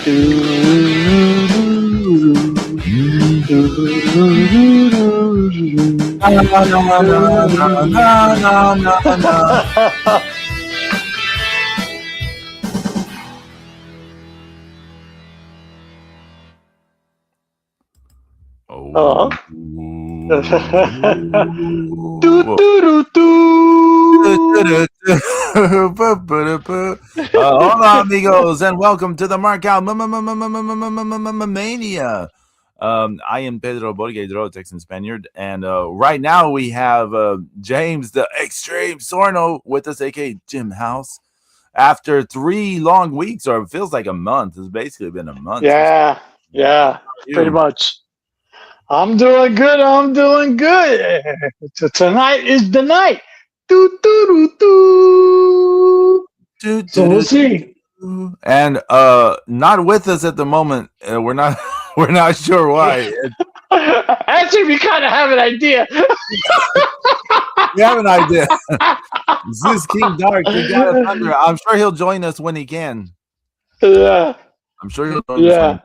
Hola, amigos, and welcome to the Out Mania. I am Pedro Boyd, Texan Spaniard, and right now we have James, the Extreme Sarno, with us, aka Jim House. After 3 long weeks, or it feels like a month, it's basically been a month. Yeah, pretty much. I'm doing good. So tonight is the night. So we'll see. And not with us at the moment. We're not sure why. Actually, we kind of have an idea. We have an idea. Zeus King Dark, the God of Thunder. I'm sure he'll join us when he can. Yeah. I'm sure he'll join us.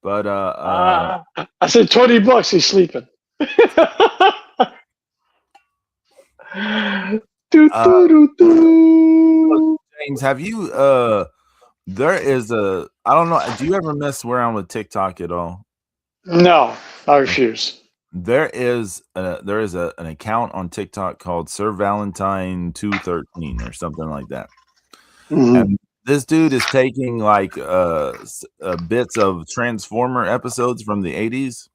But I said $20. He's sleeping. James, have you? There is a. I don't know. Do you ever mess around with TikTok at all? No, I refuse. There is an account on TikTok called Sir Valentine 213 or something like that. Mm-hmm. And this dude is taking like bits of Transformer episodes from the 80s.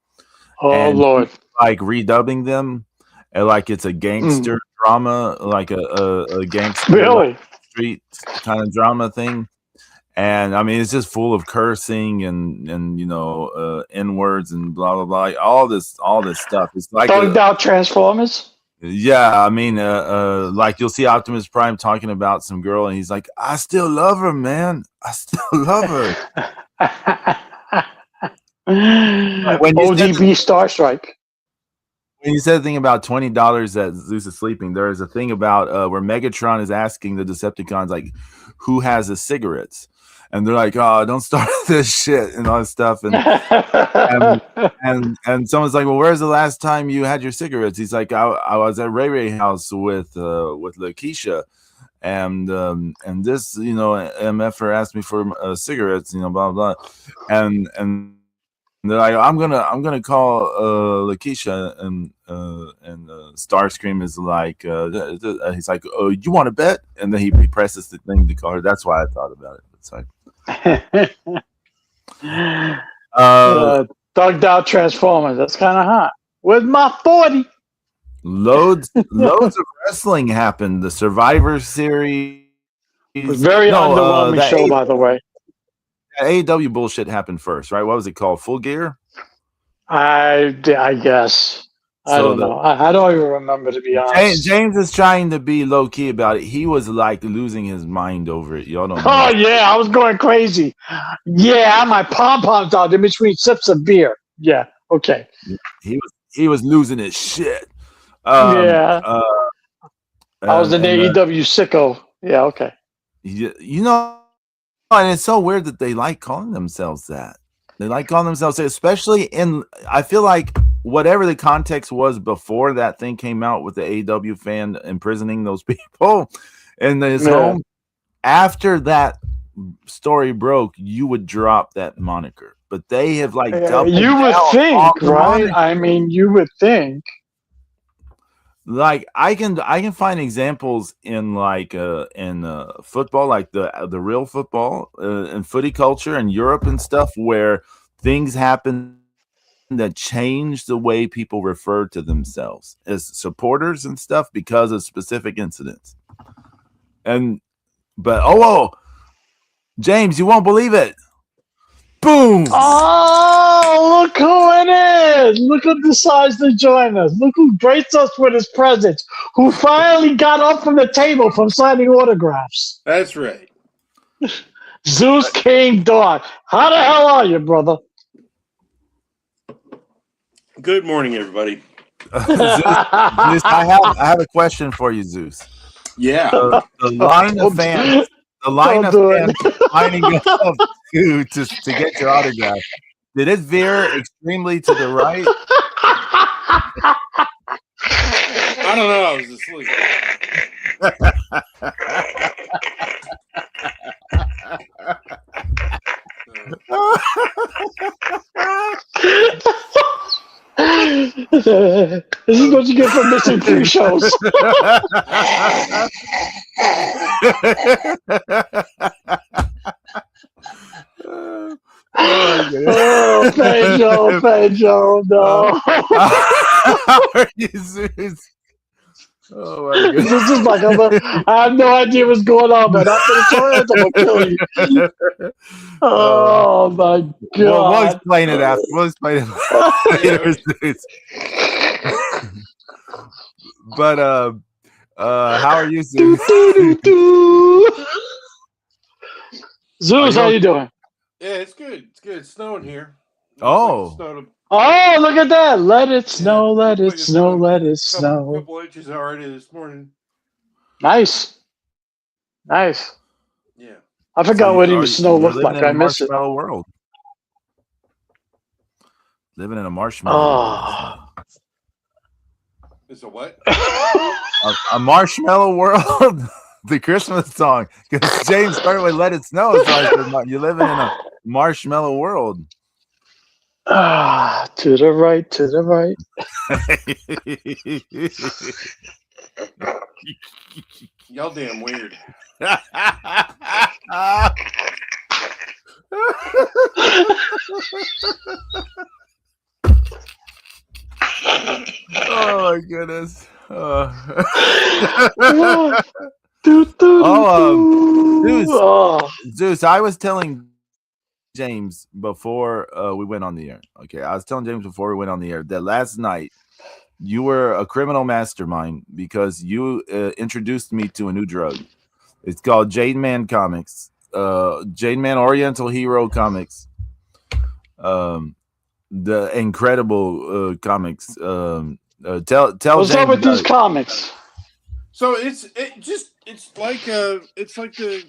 Oh, and Lord. Like redubbing them, and like it's a gangster drama, like a gangster really street kind of drama thing. And I mean, it's just full of cursing and N words and blah blah blah, all this stuff. It's like thugged out Transformers. Yeah, I mean, like you'll see Optimus Prime talking about some girl, and he's like, "I still love her, man. I still love her." ODB Starstrike. When you said the thing about $20 that Zeus is sleeping, there is a thing about where Megatron is asking the Decepticons, like, who has the cigarettes? And they're like, "Oh, don't start this shit," and all this stuff. And someone's like, "Well, where's the last time you had your cigarettes?" He's like, I was at Ray Ray house with Lakeisha, and this, MFer asked me for cigarettes, blah blah, and they're like, I'm gonna call Lakeisha, and Starscream is like, he's like, "Oh, you want to bet?" And then he presses the thing to call her. That's why I thought about it. It's like, thugged out Transformers. That's kind of hot. Where's my 40? Loads of wrestling happened. The Survivor Series. Very underwhelming show, by the way. AEW bullshit happened first, right? What was it called? Full Gear? I guess. I don't know. I don't even remember, to be honest. James is trying to be low key about it. He was like losing his mind over it. Y'all don't know. Oh yeah, I was going crazy. Yeah, my pom poms out in between sips of beer. Yeah, okay. He was losing his shit. I was an AEW sicko. Yeah, okay. And it's so weird that they like calling themselves that. They like calling themselves, especially I feel like whatever the context was before that thing came out with the AEW fan imprisoning those people in his home, after that story broke, you would drop that moniker. But they have like doubled you would think, right? I mean, you would think. Like I can find examples in football, like the real football and footy culture in Europe and stuff, where things happen that change the way people refer to themselves as supporters and stuff because of specific incidents. But James, you won't believe it. Boom! Oh, look who it is! Look who decides to join us. Look who graced us with his presence. Who finally got up from the table from signing autographs. That's right. Zeus King Dark. How the hell are you, brother? Good morning, everybody. Zeus, I have a question for you, Zeus. Yeah. The line of fans. The line lining up to get your autograph. Did it veer extremely to the right? I don't know. I was asleep. This is what you get for missing pre-shows. Oh, Pedro, no. How are you, Zeus? Oh my goodness. This is like I have no idea what's going on, but after the toilet, I'm gonna kill you. Oh my god! We'll explain it after. We'll explain it later. But how are you, Zeus? Zeus, how you doing? Yeah, it's good. It's good. It's snowing here. Oh. Oh, look at that! Let it snow, let it snow, let it snow. A couple inches already this morning. Nice. Yeah. I forgot what even snow looked like. I missed it. Marshmallow world. Living in a marshmallow world. It's a what? A marshmallow world. The Christmas song. Because James started with "Let It Snow," so I said, you're living in a marshmallow world. To the right, to the right. Y'all damn weird. Oh my goodness. Zeus, I was telling James before we went on the air. Okay, I was telling James before we went on the air that last night you were a criminal mastermind because you introduced me to a new drug. It's called Jade Man Comics, Jade Man Oriental Hero Comics, the incredible comics. Tell What's James up with these comics? So it's like the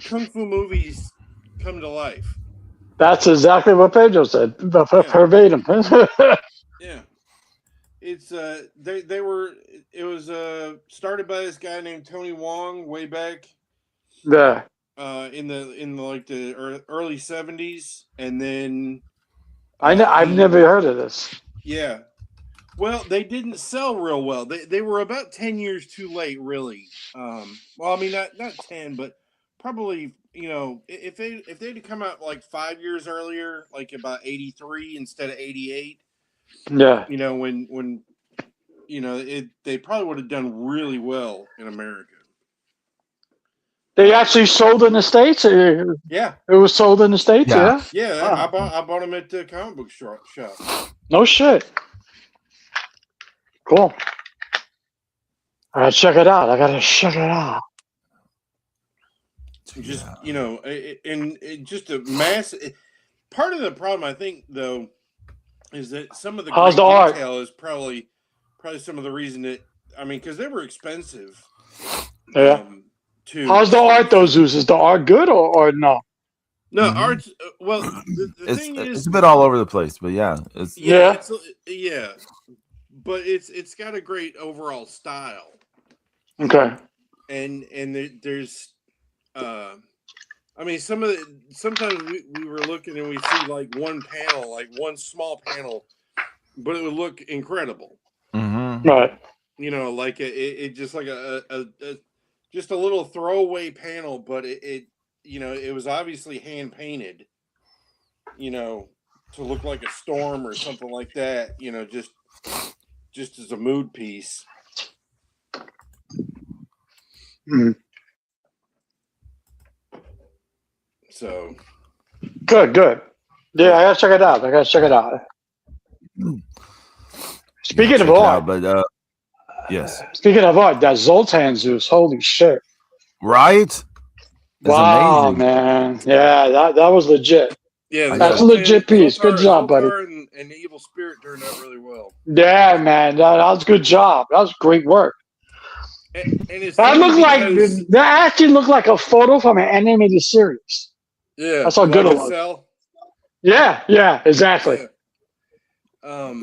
Kung Fu movies come to life. That's exactly what Pedro said. Verbatim. Yeah. It's it was started by this guy named Tony Wong way back. Yeah. In the early 70s, and then I've never heard of this. Yeah. Well, they didn't sell real well. They were about 10 years too late, really. Well, I mean, not 10, but probably, if they'd come out like 5 years earlier, like about 83 instead of 88. Yeah. When they probably would have done really well in America. They actually sold in the States? Yeah. It was sold in the States, yeah? Yeah, wow. I bought them at the comic book shop. No shit. Cool. I gotta check it out. Just, just a mass. Part of the problem, I think, though, is that some of the How's great the art? detail is probably some of the reason that, because they were expensive. Yeah. How's the art, though, Zeus? Is the art good or no? No, art's well. The thing is, it's a bit all over the place, but yeah, but it's got a great overall style. Okay. And there's, sometimes we were looking and we see like one panel, like one small panel, but it would look incredible. Mm-hmm. Right. Like it just like just a little throwaway panel, but it was obviously hand painted, to look like a storm or something like that, just as a mood piece. Mm. So good. Yeah, I gotta check it out. Speaking of art, yes. Speaking of art, that Zoltan Zeus, holy shit! Right? It's wow, amazing. Man. Yeah, that was legit. Yeah, that's a legit piece. Good job, buddy. And the Evil Spirit turned out really well. Yeah, man, that was a good job. That was great work. And it's That funny looked like because, that actually looked like a photo from an animated series. yeah, That's how good it like a was. cell. Yeah, exactly. Yeah.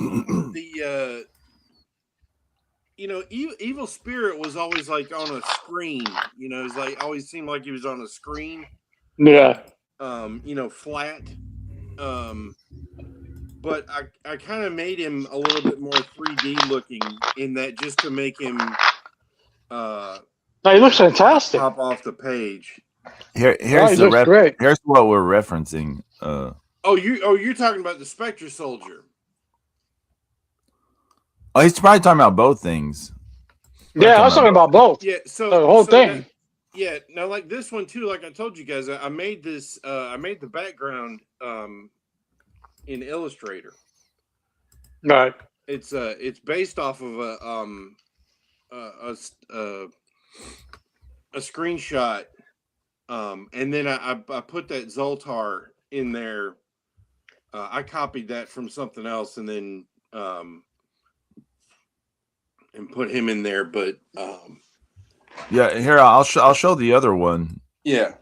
The Evil Spirit was always like on a screen. It's like always seemed like he was on a screen. Yeah. Flat. But I kind of made him a little bit more 3D looking in that, just to make him No, he looks fantastic. pop off the page. Here's he looks great. Here's what we're referencing. You're talking about the Spectre Soldier. Oh, he's probably talking about both things. Yeah, I was talking about both. Yeah, so the whole thing. Now like this one too, like I told you guys, I made this. I made the background in Illustrator. Right. It's based off of a screenshot, and then I put that Zoltar in there. I copied that from something else, and then and put him in there. But yeah, here I'll show the other one. Yeah.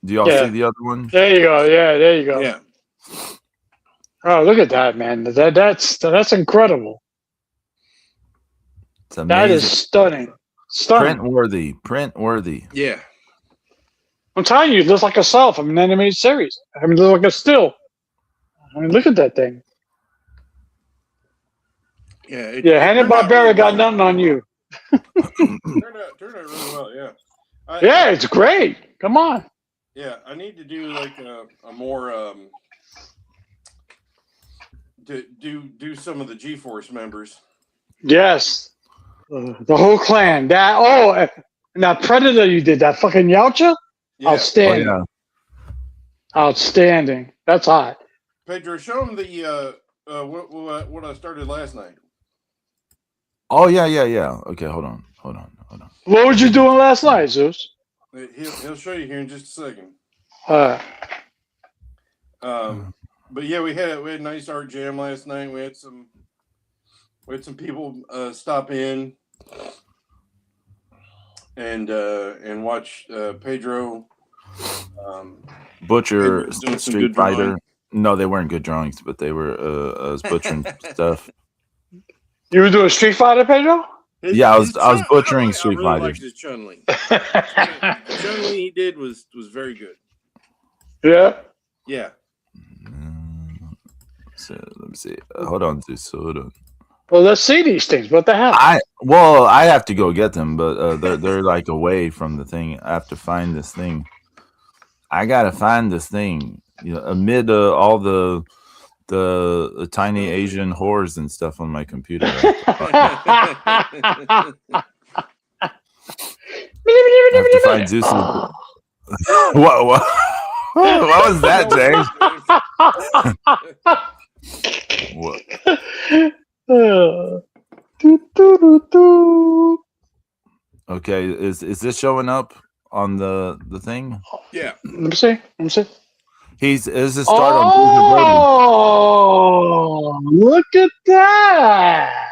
Do y'all see the other one? There you go. Yeah, there you go. Yeah. Oh, look at that, man! That's incredible. It's amazing. That is stunning. Print worthy. Yeah. I'm telling you, it looks like a cell from an animated series. I mean, it looks like a still. I mean, look at that thing. Yeah. Hanna-Barbera really got nothing on you. Turned out really well. Yeah. It's great. Come on. Yeah, I need to do like a more to do some of the G-Force members. Yes, the whole clan. And that Predator you did, that fucking Yautja, outstanding. Oh, yeah. Outstanding. That's hot. Pedro, show him the what I started last night. Oh yeah. Okay, hold on. What was you doing last night, Zeus? He'll show you here in just a second. But yeah, we had a nice art jam last night. We had some people stop in and watch Pedro butcher Street Fighter. No, they weren't good drawings, but they were butchering stuff. You were doing Street Fighter, Pedro? I was butchering Street Fighter. I really liked his Chun-Li. The Chun-Li he did was very good. Yeah. Yeah. So let me see. Hold on, Zeus. Hold on. Well, let's see these things. What the hell? I have to go get them, but they're like away from the thing. I have to find this thing. I gotta find this thing. Amid all the tiny Asian whores and stuff on my computer. I have to find Zeus. What was that, James? What? Okay, is this showing up on the thing? Yeah. Let me see. Is it start on? Oh, look at that!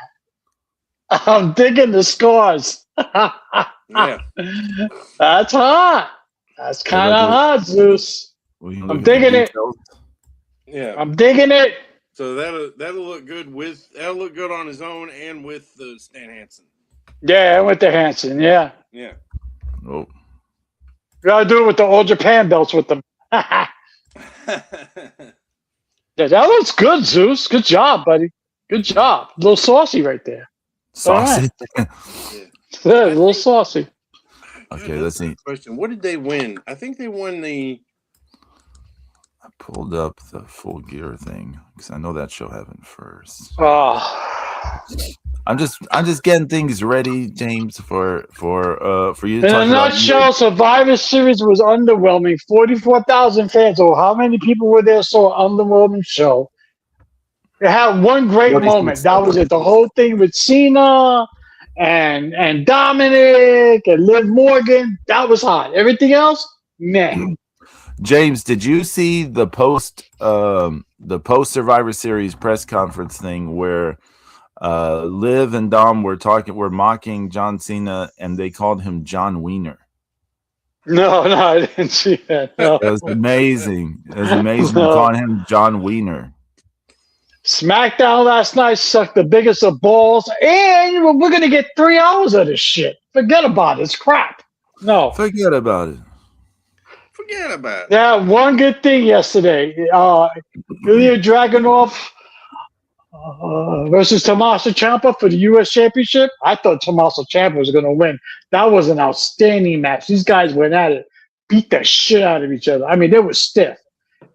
I'm digging the scores. Yeah. That's hot. That's kind of hot, Zeus. I'm digging it. Yeah. I'm digging it. So that'll look good on his own and with the Stan Hansen. Yeah, with the Hansen. Yeah. Yeah. Oh. You gotta do it with the old Japan belts with them. Yeah, that looks good, Zeus. Good job, buddy. Good job. A little saucy right there. Saucy. Right. Yeah, a little saucy. Okay, let's see. Question: what did they win? I think they won the. I pulled up the Full Gear thing because I know that show happened first. Oh. I'm just getting things ready, James, for you to talk about. In a nutshell, Survivor Series was underwhelming. 44,000 fans. So how many people were there saw an underwhelming show? It had one great moment. That was it. The whole thing with Cena and Dominic and Liv Morgan. That was hot. Everything else, meh. James, did you see the post Survivor Series press conference thing where Liv and Dom were mocking John Cena, and they called him John Wiener. No, I didn't see that. No. It was amazing. It was amazing No. calling him John Wiener. SmackDown last night sucked the biggest of balls, and we're going to get 3 hours of this shit. Forget about it. It's crap. No. Forget about it. Forget about it. Yeah, one good thing yesterday. Ilya Dragunov versus Tommaso Ciampa for the U.S. Championship. I thought Tommaso Ciampa was going to win. That was an outstanding match. These guys went at it, beat the shit out of each other. I mean, they were stiff.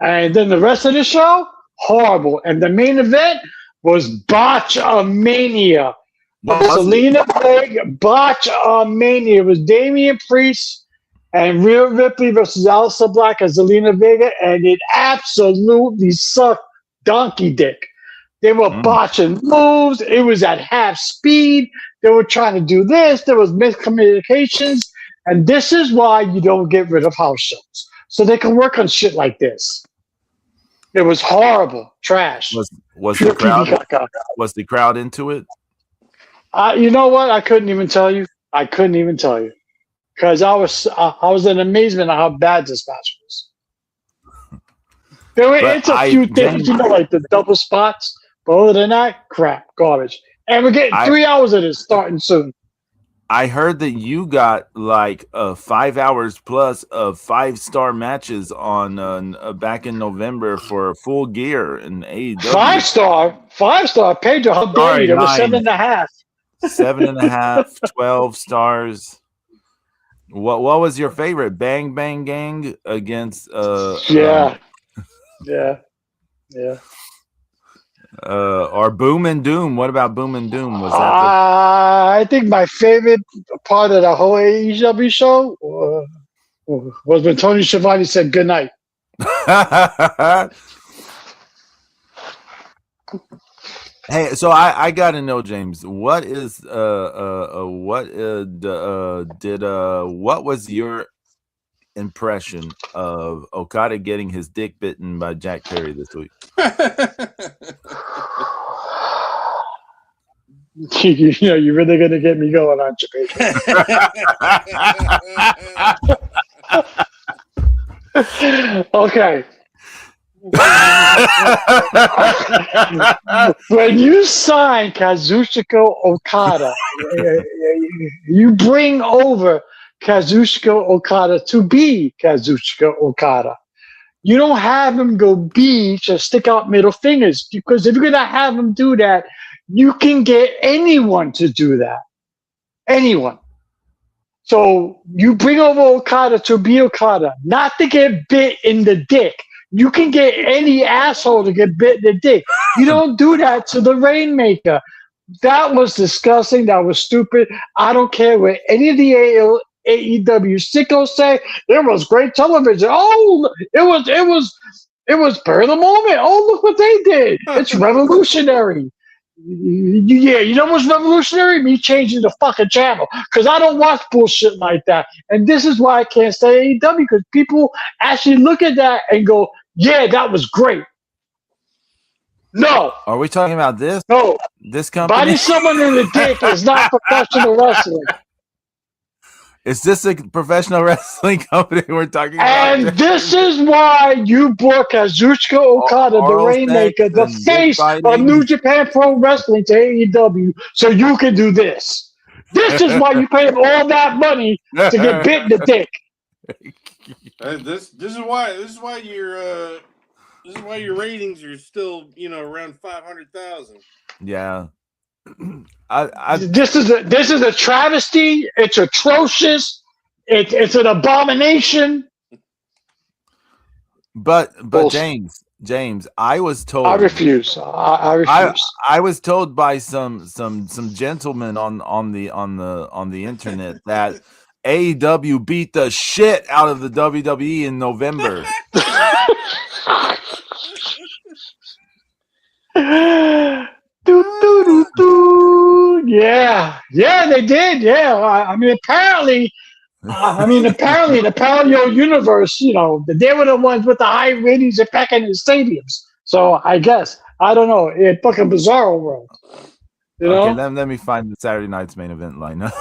And then the rest of the show, horrible. And the main event was Botch-a-mania. Selena Vega, Botch-a-mania. It was Damian Priest and Rhea Ripley versus Aleister Black and Zelina Vega, and it absolutely sucked donkey dick. They were botching moves. It was at half speed. They were trying to do this. There was miscommunications. And this is why you don't get rid of house shows. So they can work on shit like this. It was horrible. Trash. Was the crowd into it? You know what? I couldn't even tell you. Because I was in amazement at how bad this match was. It's a few things, like the double spots. But other than that, crap, garbage. And we're getting 3 hours of this starting soon. I heard that you got like 5 hours plus of 5-star matches on back in November for Full Gear in AEW. 5-star, Pedro. How dare you? There was 7.5. 7.5, 12 stars. What was your favorite? Bang Bang Gang against yeah. Or Boom and Doom. What about Boom and Doom? Was that I think my favorite part of the whole AEW show was when Tony Schiavone said good night. Hey, so I gotta know, James, what was your impression of Okada getting his dick bitten by Jack Perry this week? You're really gonna get me going, aren't you, baby? Okay. When you sign Kazuchika Okada, you bring over Kazuchika Okada to be Kazuchika Okada. You don't have him go beach or stick out middle fingers, because if you're going to have him do that, you can get anyone to do that. Anyone. So you bring over Okada to be Okada, not to get bit in the dick. You can get any asshole to get bit in the dick. You don't do that to the Rainmaker. That was disgusting. That was stupid. I don't care what any of the AEW sickos say. It was great television. Oh, it was per the moment. Oh, look what they did. It's revolutionary. Yeah, you know what's revolutionary? Me changing the fucking channel, because I don't watch bullshit like that. And this is why I can't stay AEW, because people actually look at that and go, yeah, that was great. No. Are we talking about this? No. This company? Biting someone in the dick is not professional wrestling. Is this a professional wrestling company we're talking about? And this is why you brought Kazuchika Okada, the Rainmaker, the face of New Japan Pro Wrestling, to AEW, so you can do this. This is why you paid all that money to get bit in the dick. This is why your ratings are still around 500,000. Yeah. This is a travesty. It's atrocious. It's an abomination. But James, I was told. I refuse. I refuse. I was told by some gentlemen on the internet that AEW beat the shit out of the WWE in November. Yeah, they did. Yeah, I mean, apparently, in the parallel universe, they were the ones with the high ratings and packing in stadiums. So I guess I don't know. It's fucking bizarre world. You Okay, know? let me find the Saturday night's main event lineup.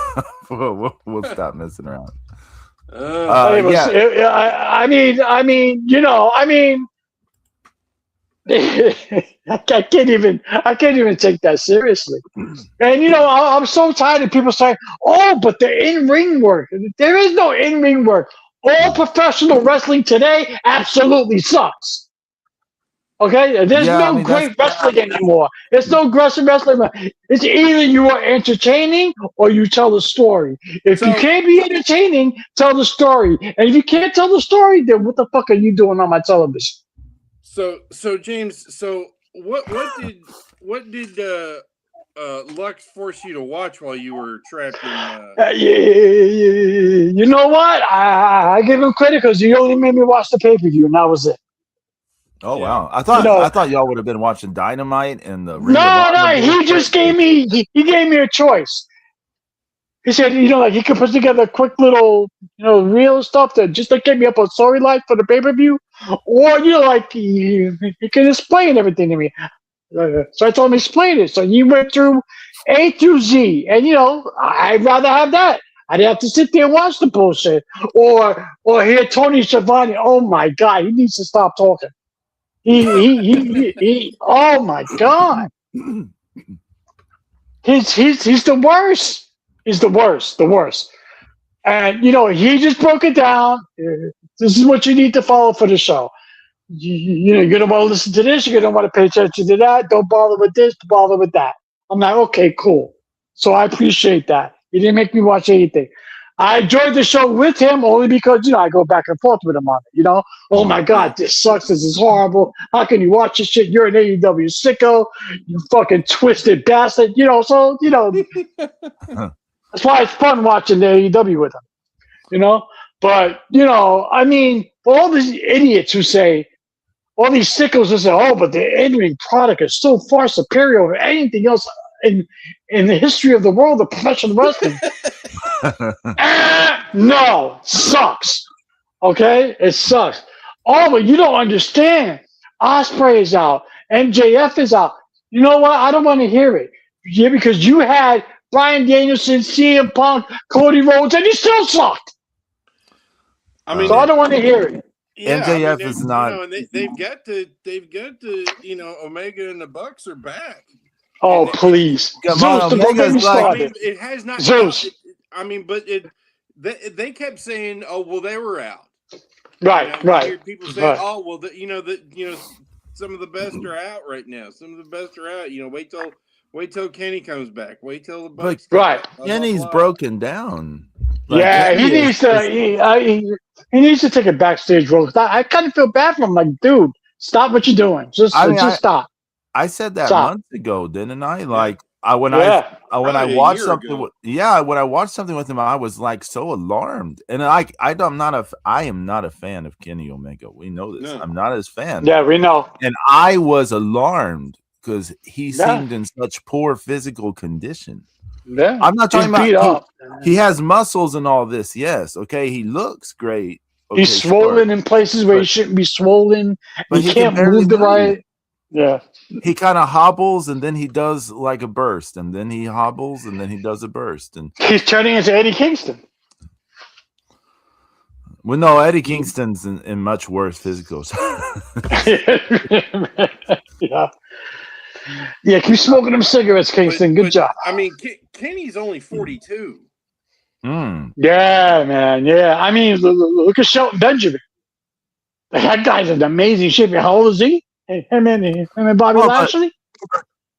We'll stop messing around. It was, Yeah, I mean, you know, I mean, I can't even take that seriously. And you know, I'm so tired of people saying, "Oh, but the in-ring work." There is no in-ring work. All professional wrestling today absolutely sucks. Okay, there's yeah. I no mean, that's great wrestling anymore. There's no aggressive wrestling. It's either you are entertaining or you tell the story. If you So can't be entertaining, tell the story. And if you can't tell the story, then what the fuck are you doing on my television? so James, so what did Lux force you to watch while you were trapped in You know what? I give him credit because he only made me watch the pay per view, and that was it. oh yeah. wow. You I know, thought y'all would have been watching Dynamite and the Ring of no, Honor no, he bullshit. just gave me he gave me a choice. He said, you know, like he could put together a quick little, you know, real stuff that just to get me up on storyline for the pay per view, or you know, like he can explain everything to me. So I told him explain it. So he went through A through Z, and you know, I'd rather have that. I'd have to sit there and watch the bullshit, or hear Tony Schiavone. Oh my god, he needs to stop talking. He oh my god, he's the worst. He's the worst. And you know, he just broke it down. This is what you need to follow for the show. You know, you're gonna want to listen to this. You're gonna want to pay attention to that. Don't bother with this. Bother with that. I'm like, okay, cool. So I appreciate that. He didn't make me watch anything. I enjoyed the show with him only because you know I go back and forth with him on it. You know, oh my Yeah. god, this sucks. This is horrible. How can you watch this shit? You're an AEW sicko. You fucking twisted bastard. You know, so you know that's why it's fun watching the AEW with him. You know, but you know, I mean, for all these idiots who say all these sickos who say, "Oh, but the in-ring product is so far superior over anything else in the history of the world of professional wrestling." No, sucks. Okay, it sucks. Oh, but you don't understand. Osprey is out. MJF is out. You know what? I don't want to hear it. Yeah, because you had Bryan Danielson, CM Punk, Cody Rhodes, and you still sucked. I mean, So I don't want to hear it. yeah, MJF I mean, is you not. know, and they've got to, you know, Omega and the Bucks are back. Oh, And please. Come Zeus, on, don't get Omega's me like. I mean, started. it has not. Zeus. I mean, but they kept saying, "Oh, well, they were out." Right, You know, you right. hear people say, Right. "Oh, well, you know, some of the best are out right now. Some of the best are out. You know, wait till Kenny comes back. Wait till the But Bucks come Right. back." Blah, blah, Kenny's blah. broken down. Like Yeah, Kenny he needs to. He needs to take a backstage role. I kind of feel bad for him. Like, dude, stop what you're doing. I mean, Just stop. I said that Stop. months ago, didn't I? Yeah. Like when Yeah. when I Probably a watched year something, ago. when I watched something with him, I was like so alarmed. And I am not a fan of Kenny Omega. We know this. No. I'm not his fan, Yeah, we know. and I was alarmed because he Yeah. seemed in such poor physical condition. Yeah. I'm not talking He's beat about up. he has muscles and all this. Yes, okay, he looks great. Okay, He's swollen in places where he shouldn't be swollen. but He he can can't barely move the move. right. Yeah. He kind of hobbles and then he does like a burst, and then he hobbles and then he does a burst. And He's turning into Eddie Kingston. well, no, Eddie Kingston's in much worse physicals. Yeah. Yeah, keep smoking them cigarettes, Kingston. Good job. I mean, Kenny's only 42. Yeah, man. Yeah. I mean, look at Shelton Benjamin. That guy's in amazing shape. How old is he? Him and Bobby Lashley?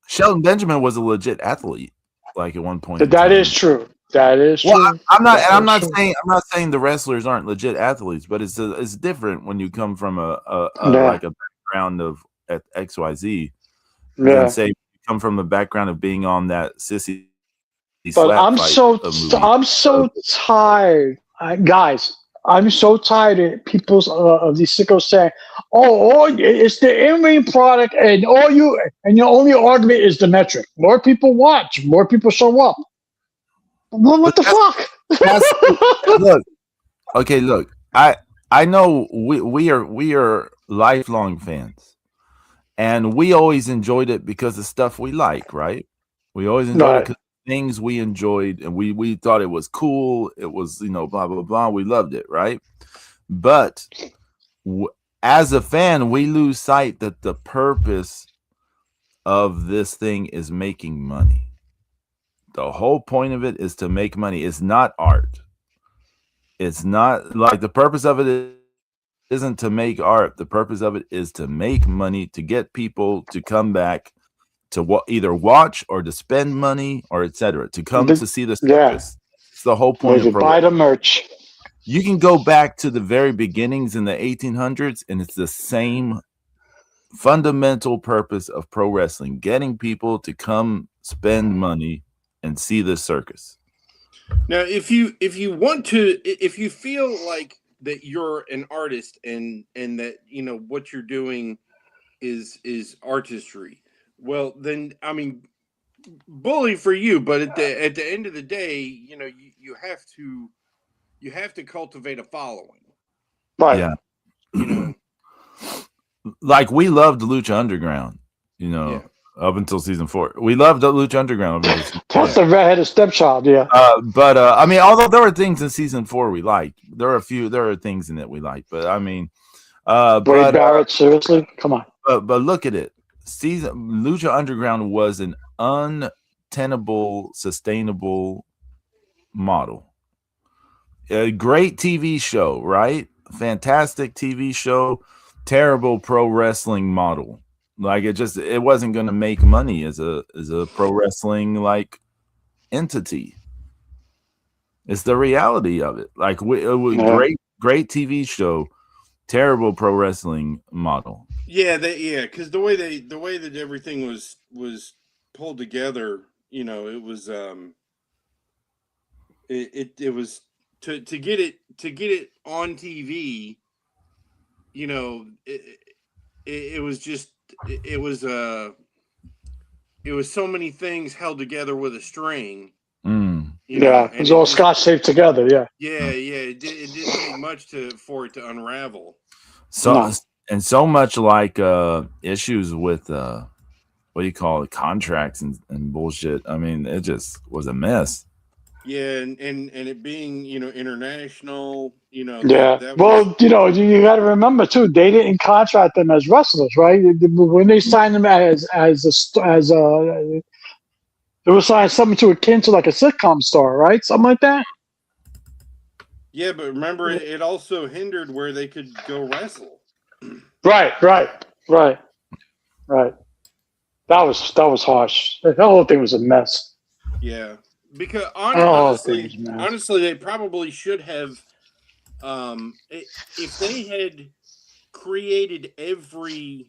Shelton Benjamin was a legit athlete, like at one point. That is true. That is true. Well, I'm not saying the wrestlers aren't legit athletes, but it's different when you come from like a background of at XYZ. Than say you come from a background of being on that sissy. But I'm so tired, guys. I'm so tired of people's of these sickos saying, "Oh, it's the in-ring product, and your only argument is the metric. More people watch, more people show up." Well, what the fuck? Look. I know we are lifelong fans, and we always enjoyed it because of stuff we like, right? We always enjoyed it because things we enjoyed, and we thought it was cool. It was, blah blah blah. We loved it, right? But as a fan, we lose sight that the purpose of this thing is making money. The whole point of it is to make money. It's not art. It's not like the purpose of it isn't to make art. The purpose of it is to make money, to get people to come back to either watch or to spend money or etc. to come to see the circus. It's the whole point of buy the merch. You can go back to the very beginnings in the 1800s, and it's the same fundamental purpose of pro wrestling: getting people to come spend money and see the circus. Now, if you want to, if you feel like that you're an artist and that what you're doing is artistry, well, then I mean, bully for you. But at the end of the day, you have to cultivate a following. Right. Yeah. Like we loved Lucha Underground, up until season 4. We loved Lucha Underground. That's the redheaded stepchild, yeah. But I mean, although there were things in season 4 we liked, there are things in it we liked. But I mean, Wade Barrett, seriously, come on. But look at it. Lucha Underground was an untenable, sustainable model. A great TV show, right? Fantastic TV show. Terrible pro wrestling model. Like it wasn't going to make money as a pro wrestling like entity. It's the reality of it. Like great TV show, terrible pro wrestling model. Yeah, because the way that everything was pulled together, it was it was to get it on TV. It was just it was so many things held together with a string. It was all scotch taped together. Yeah. It didn't take much for it to unravel. So much like issues with what do you call it, contracts and bullshit. I mean, it just was a mess. Yeah, and it being international, Yeah. You got to remember too, they didn't contract them as wrestlers, right? When they signed them as they were signed something to akin to like a sitcom star, right? Something like that. Yeah, but remember, it also hindered where they could go wrestle. Right. That was harsh. The whole thing was a mess. Yeah. Because honestly, they probably should have. If they had created every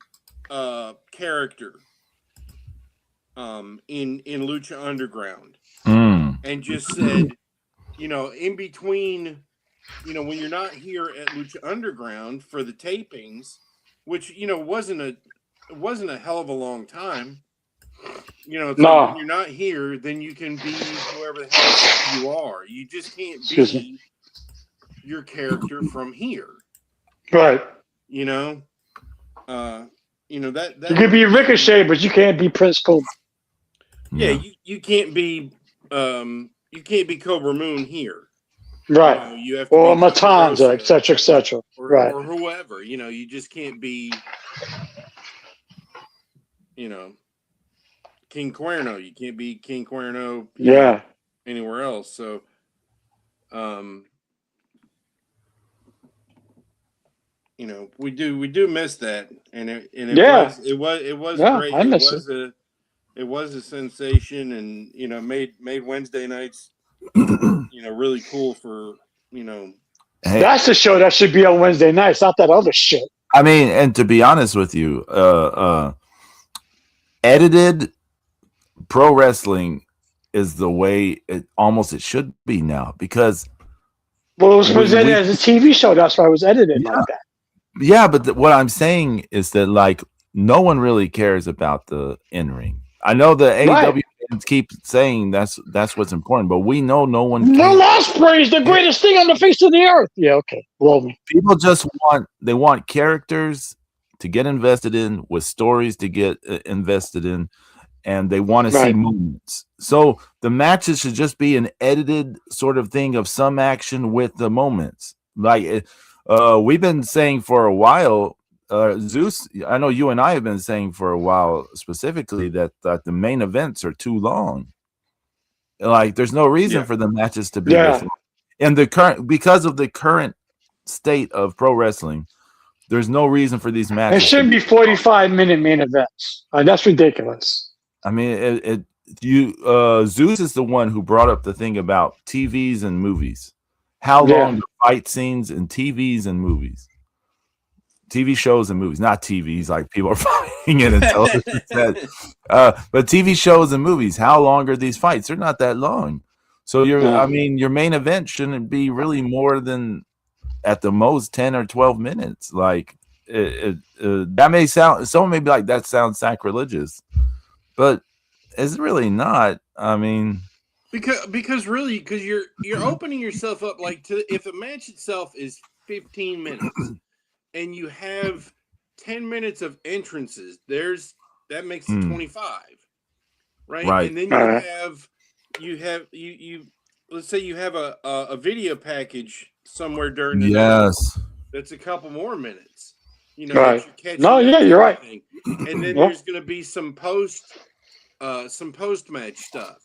character in Lucha Underground and just said, in between, when you're not here at Lucha Underground for the tapings, which wasn't a hell of a long time. Like when you're not here, then you can be whoever the hell you are. You just can't be your character from here. Right. That you could be Ricochet, but you can't be Prince Puma. Yeah, you can't be Cobra Moon here. Right. You have to or Matanza, etc. Right. Or whoever. You just can't be King Cuerno. You can't be King Cuerno anywhere else. So we do miss that. And it was great. It was a sensation, and made Wednesday nights really cool for Hey, that's the show that should be on Wednesday nights, not that other shit. I mean, and to be honest with you, edited pro wrestling is the way it should be now, because it was presented as a TV show. That's why it was edited like that. Yeah, but what I'm saying is that like no one really cares about the in-ring. I know the AEW fans keep saying that's what's important, but we know no one cares. No Ospreay is the greatest thing on the face of the earth. Yeah, okay. Blow me. People just want characters to get invested in, with stories to get invested in, and they want to see movements. So the matches should just be an edited sort of thing of some action with the moments. Like we've been saying for a while, Zeus, I know you and I have been saying for a while specifically that the main events are too long. Like there's no reason for the matches to be this long. And because of the current state of pro wrestling, there's no reason for these matches. It shouldn't be 45-minute main events. That's ridiculous. I mean, Zeus is the one who brought up the thing about TVs and movies. How long are fight scenes in TVs and movies? TV shows and movies, not TVs like people are fighting in a television set. But TV shows and movies, how long are these fights? They're not that long. So your main event shouldn't be really more than at the most 10 or 12 minutes. Like that may sound, someone may be like, that sounds sacrilegious, but it's really not. I mean, because you're opening yourself up like to, if a match itself is 15 minutes and you have 10 minutes of entrances, that makes it 25, right? And then you have let's say you have a video package somewhere during the night that's a couple more minutes. You're right. And then there's going to be some post match stuff.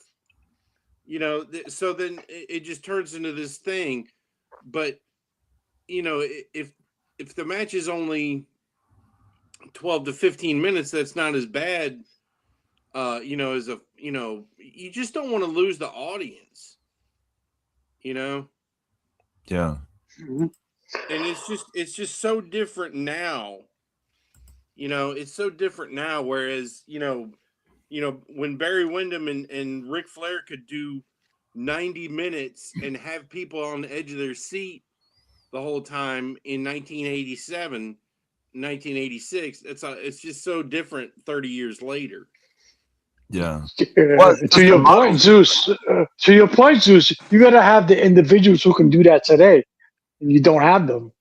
So then it just turns into this thing. But if the match is only 12 to 15 minutes, that's not as bad. You just don't want to lose the audience. Yeah. Mm-hmm. And it's just so different now. It's so different now. Whereas, when Barry Windham and Ric Flair could do 90 minutes and have people on the edge of their seat the whole time in 1987, 1986, it's just so different 30 years later. Yeah. To your point, Zeus, you got to have the individuals who can do that today, and you don't have them.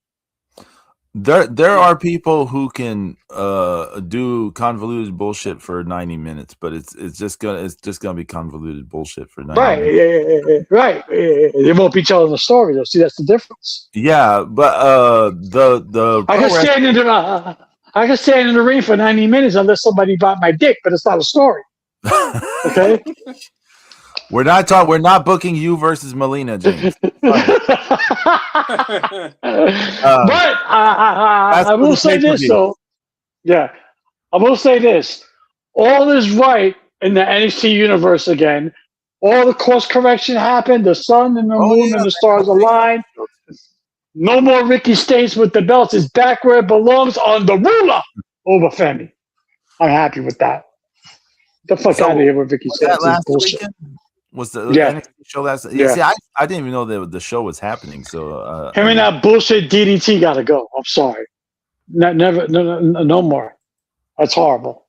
There are people who can do convoluted bullshit for 90 minutes, but it's just gonna be convoluted bullshit for 90 minutes. Right. They won't be telling the story though. See, that's the difference. Yeah, but the I can stand in the ring for 90 minutes unless somebody bought my dick, but it's not a story. Okay. We're not booking you versus Melina, James. But I will say this though. Yeah. I will say this. All is right in the NXT universe again. All the course correction happened. The sun and the moon and the stars aligned. No more Ricky States with the belts. It's back where it belongs on the ruler over Femi. I'm happy with that. Get the fuck out of here with Ricky States. Bullshit. Was the NXT show last? Yeah. See, I didn't even know that the show was happening. So him and that bullshit DDT got to go. I'm sorry. No more. That's horrible.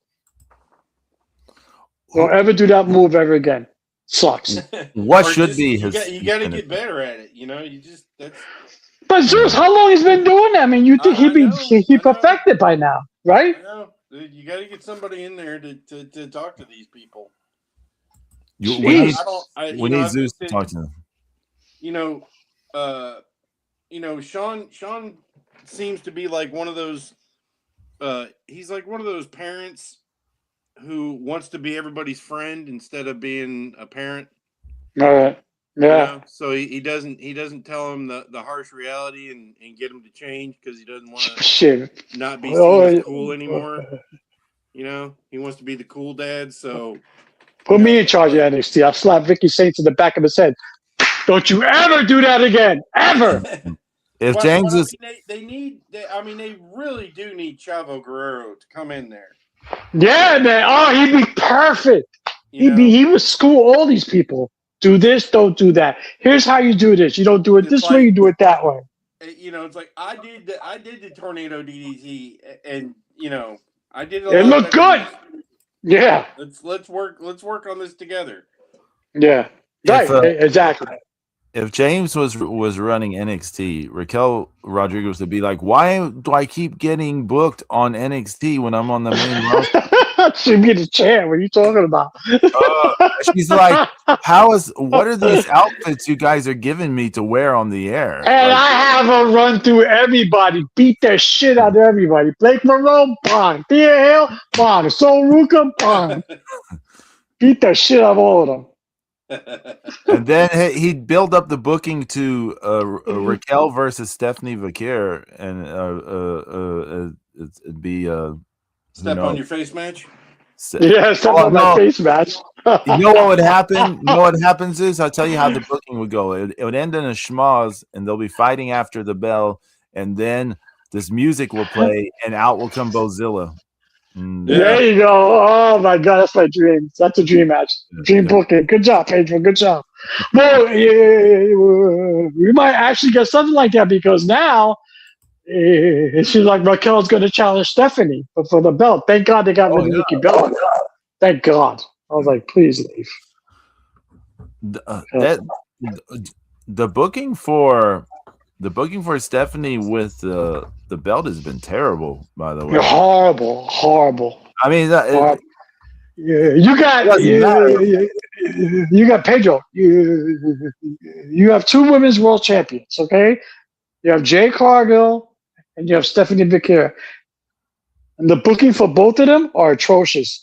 Don't ever do that move ever again. Sucks. What should be his? You got to get better at it. You just. But Zeus, how long he's been doing that? I mean, you think he perfected by now, right? You got to get somebody in there to talk to these people. We need Zeus to talk to them. Sean seems to be like one of those. He's like one of those parents who wants to be everybody's friend instead of being a parent. All right. Yeah. So he doesn't tell him the harsh reality and get him to change because he doesn't want to not be seen as cool anymore. He wants to be the cool dad. So. Put me in charge of NXT. I'll slap Ricky Saints in the back of his head. Don't you ever do that again. Ever. If James is... They really do need Chavo Guerrero to come in there. Yeah, man. Oh, he'd be perfect. He would school all these people. Do this, don't do that. Here's how you do this. You don't do it this way, you do it that way. It's like I did the tornado DDT and I did it looked good. Yeah. Let's work on this together. Yeah. Right. Exactly. If James was running NXT, Raquel Rodriguez would be like, "Why do I keep getting booked on NXT when I'm on the main roster?" She'd be the chair. What are you talking about? She's like, what are these outfits you guys are giving me to wear on the air? And Like, I have her run through everybody, beat the shit out of everybody. Blake Monroe, bang. Thea Hill, bang. Sol Ruka, bang. Beat the shit out of all of them. and then he'd build up the booking to Raquel versus Stephanie Vaquer, and it'd be Step on your face match. Yeah, step on my face match. You know what would happen? You know what happens is I'll tell you how the booking would go. It would end in a schmoz, and they'll be fighting after the bell, and then this music will play, and out will come Bozilla. There you go. Oh my God, that's my dream. That's a dream match. Dream booking. Good job, Pedro. Good job. Well, we might actually get something like that because now it seems like Raquel's going to challenge Stephanie for the belt. Thank God they got rid of Nikki Bella. Thank God. I was like, please leave. The booking for Stephanie with the belt has been terrible, by the way. Horrible. I mean, you got Pedro. You have two women's world champions. Okay, you have Jay Cargill and you have Stephanie Vaquer, and the booking for both of them are atrocious.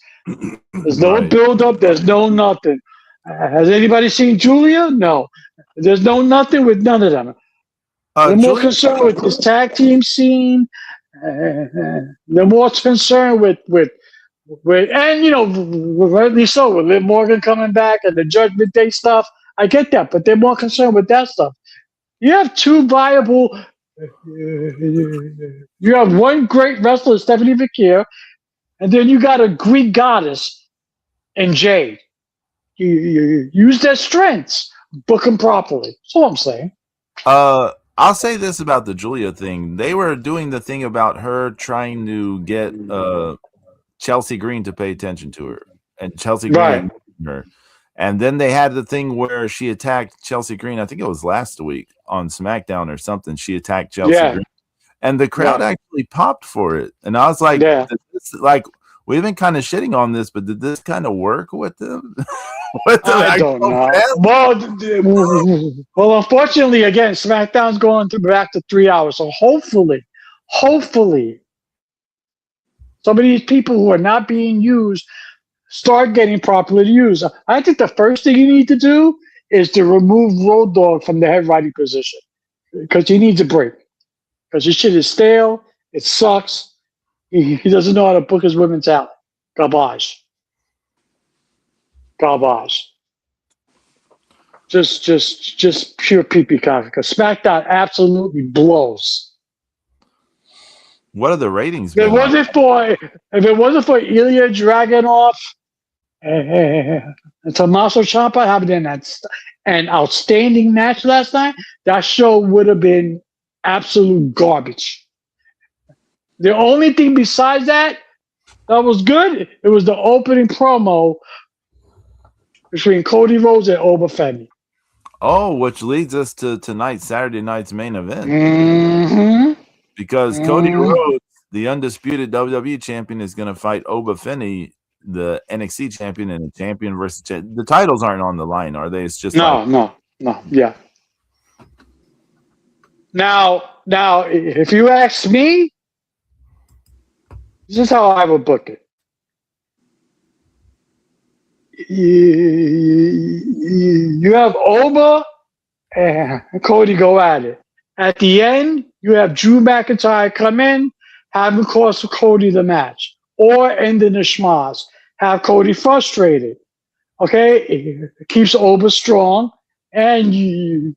There's no build up. There's no nothing. Has anybody seen Julia? No. There's no nothing with none of them. They're more concerned with this tag team scene. They're more concerned with and rightly so, with Liv Morgan coming back and the Judgment Day stuff. I get that, but they're more concerned with that stuff. You have two viable. You have one great wrestler, Stephanie Vaquer, and then you got a Greek goddess in Jade. You use their strengths, book them properly. That's all I'm saying. I'll say this about the Julia thing. They were doing the thing about her trying to get Chelsea Green to pay attention to her, and Chelsea Green her. And then they had the thing where she attacked Chelsea Green. I think it was last week on SmackDown or something. She attacked Chelsea Green, and the crowd actually popped for it. And I was like, we've been kind of shitting on this, but did this kind of work with them? I don't know. Well, unfortunately, again, SmackDown's going back to 3 hours. So hopefully, some of these people who are not being used start getting properly used. I think the first thing you need to do is to remove Road Dogg from the head writing position because he needs a break. Because his shit is stale. It sucks. He doesn't know how to book his women's talent. Garbage. Just pure pee-pee coffee. Because SmackDown absolutely blows. What are the ratings? If it wasn't for Ilya Dragunov and Tommaso Ciampa having an outstanding match last night, that show would have been absolute garbage. The only thing besides that was good, it was the opening promo between Cody Rhodes and Oba Femi. Oh, which leads us to Saturday night's main event. Mm-hmm. Because Cody Rhodes, the undisputed WWE champion, is going to fight Oba Femi, the NXT champion, and the champion versus the titles aren't on the line, are they? It's just no. Yeah. Now, if you ask me, this is how I would book it. You have Oba and Cody go at it. At the end, you have Drew McIntyre come in, have him cost Cody the match, or end in the schmaz. Have Cody frustrated. Okay, it keeps Oba strong, and you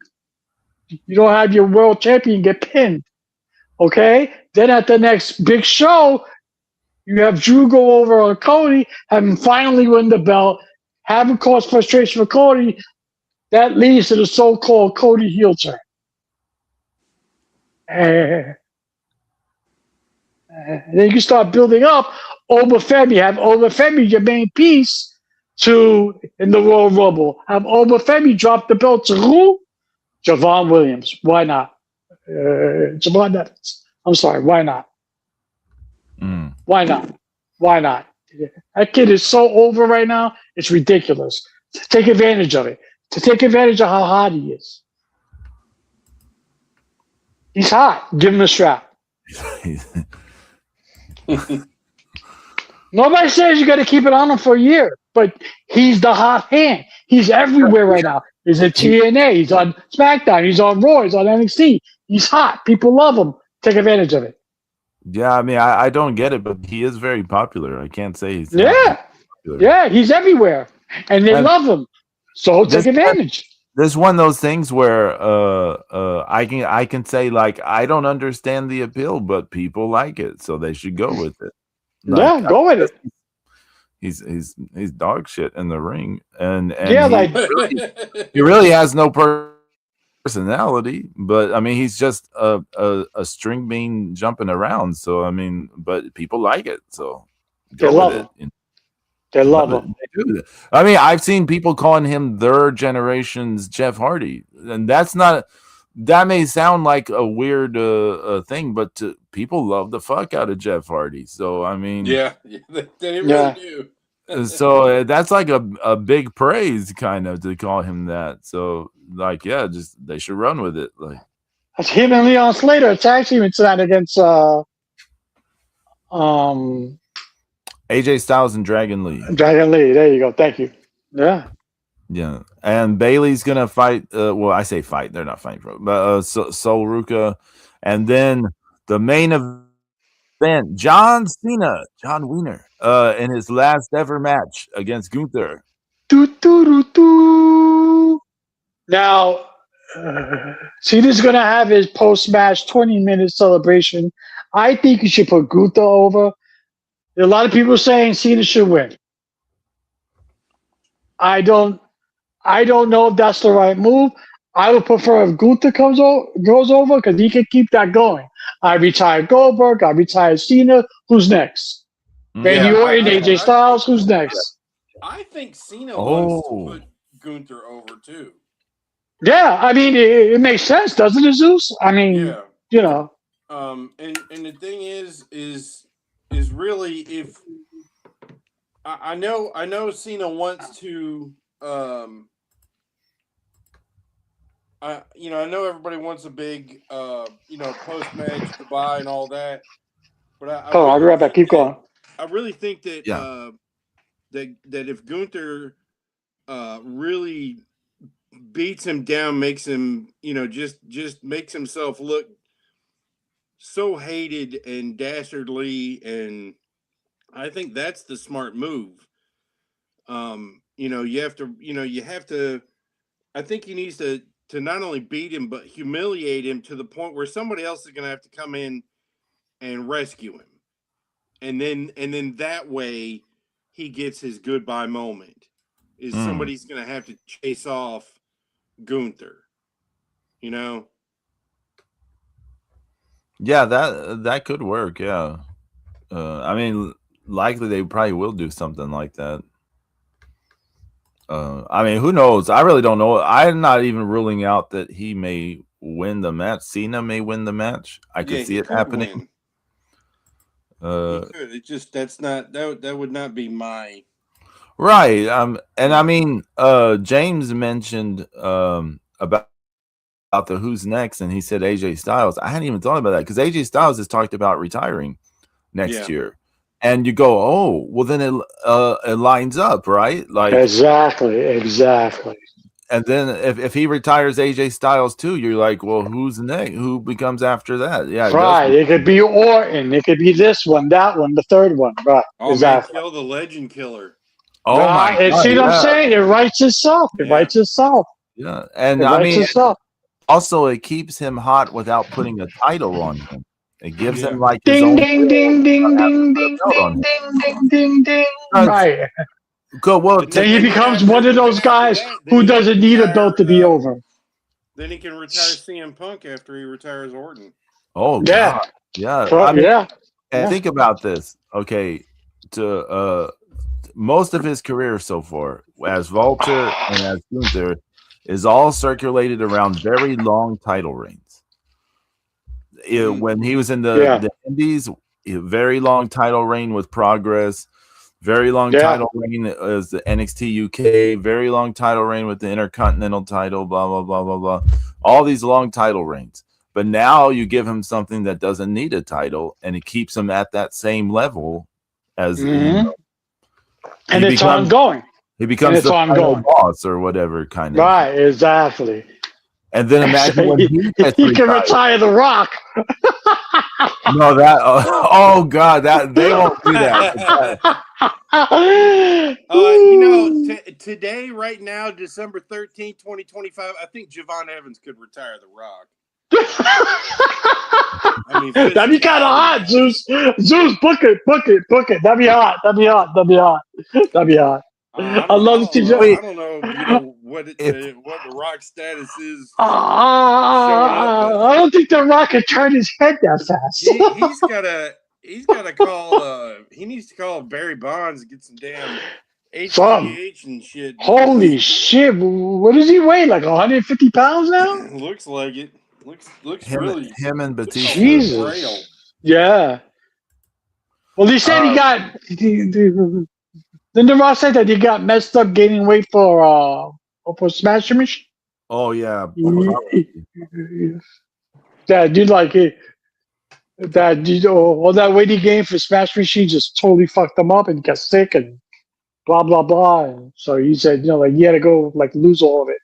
don't have your world champion get pinned. Okay, then at the next big show, you have Drew go over on Cody, have him finally win the belt, have him cause frustration for Cody. That leads to the so-called Cody heel turn. And then you can start building up Oba Femi. Have Oba Femi your main piece in the Royal Rumble. Have Oba Femi drop the belt to who? Javon Williams. Why not? Javon Evans. I'm sorry. Why not? Why not? That kid is so over right now. It's ridiculous. Take advantage of it. To take advantage of how hot he is. He's hot. Give him a strap. Nobody says you got to keep it on him for a year, but he's the hot hand. He's everywhere right now. He's at TNA. He's on SmackDown. He's on Raw. He's on NXT. He's hot. People love him. Take advantage of it. Yeah, I mean, I don't get it, but he is very popular. I can't say he's yeah, he's everywhere, and they love him. So take advantage. This is one of those things where I can say, like, I don't understand the appeal, but people like it, so they should go with it. Like, Go with it. He's dog shit in the ring, and he really has no personality. But I mean, he's just a string bean jumping around. So I mean, but people like it, so they love it. They love him. They do. I mean, I've seen people calling him their generation's Jeff Hardy, and that's not. That may sound like a weird thing, but people love the fuck out of Jeff Hardy. So I mean, they really do. So that's like a big praise, kind of, to call him that. So like, yeah, just they should run with it. Like, that's him and Leon Slater tag team tonight against AJ Styles and Dragon Lee. Dragon Lee, there you go. Thank you. Yeah. Yeah, and Bailey's gonna fight. Well, I say fight; they're not fighting for it, but Sol Ruka, and then the main event: John Cena, John Wiener, in his last ever match against Gunther. Now, Cena's gonna have his post-match 20-minute celebration. I think you should put Gunther over. There are a lot of people saying Cena should win. I don't know if that's the right move. I would prefer if Gunther goes over because he can keep that going. I retired Goldberg. I retired Cena. Who's next? Randy Orton, AJ Styles. Who's next? I think Cena wants to put Gunther over too. Yeah, I mean it makes sense, doesn't it, Zeus? I mean, you know. And the thing is really, if I know Cena wants to. I know everybody wants a big, post-match goodbye and all that, but I'll be right back. Keep going. I really think that that if Gunther really beats him down, makes him, just makes himself look so hated and dastardly, and I think that's the smart move. You have to. I think he needs to not only beat him, but humiliate him to the point where somebody else is going to have to come in and rescue him. And then that way he gets his goodbye moment. Is somebody's going to have to chase off Gunther, Yeah, that could work. Yeah. I mean, likely they probably will do something like that. I mean, who knows? I really don't know. I'm not even ruling out that he may win the match. Cena may win the match. I could see it happening. He could. It just that would not be my right. And I mean, James mentioned about the who's next, and he said AJ Styles. I hadn't even thought about that because AJ Styles has talked about retiring next year. And you go, oh, well, then it lines up, right? Like exactly. And then if he retires AJ Styles too, you're like, well, who's next? Who becomes after that? Yeah, right. It could be Orton. It could be this one, that one, the third one. Right. Oh, exactly. Man, kill the legend killer. Oh right. My God, see what I'm saying? It writes itself. It writes itself. Yeah, and I mean, also it keeps him hot without putting a title on him. It gives him like ding, ding, ding, ding, ding, ding, ding, ding, ding, ding. Right. Good. Well, then he becomes one of those guys who doesn't need a belt to be over. Then he can retire CM Punk after he retires Orton. Oh yeah, God. Yeah. I mean, And think about this. Okay, to most of his career so far, as Walter and as Gunther, is all circulated around very long title reigns. When he was in the Indies, a very long title reign with Progress. Very long Yeah. title reign as the NXT UK. Very long title reign with the Intercontinental title. Blah blah blah blah blah. All these long title reigns. But now you give him something that doesn't need a title, and it keeps him at that same level as Mhm. And he it's becomes ongoing. he becomes it's the final ongoing. boss or whatever kind of. Right, exactly. And then imagine when he gets he can retired. retire The Rock. No, that oh god, that they won't do that. Today, right now, December 13th, 2025, I think Javon Evans could retire The Rock. I mean, that'd be kind of hot, Zeus. Zeus, book it. That'd be hot. I love to see I don't know, what The Rock's status is. I don't think The Rock can turn his head that fast. He's gotta call. He needs to call Barry Bonds and get some damn HGH and shit. Holy shit! What does he weigh? Like 150 pounds now? Looks like it. Looks him, really. Him and Batista. Jesus. Yeah. Well, he said he got. Then The Rock said that he got messed up gaining weight for Smash Machine. Oh yeah. That dude like it. That all that weight he gained for Smash Machine just totally fucked him up and got sick and blah blah blah. And so he said, like he had to go lose all of it.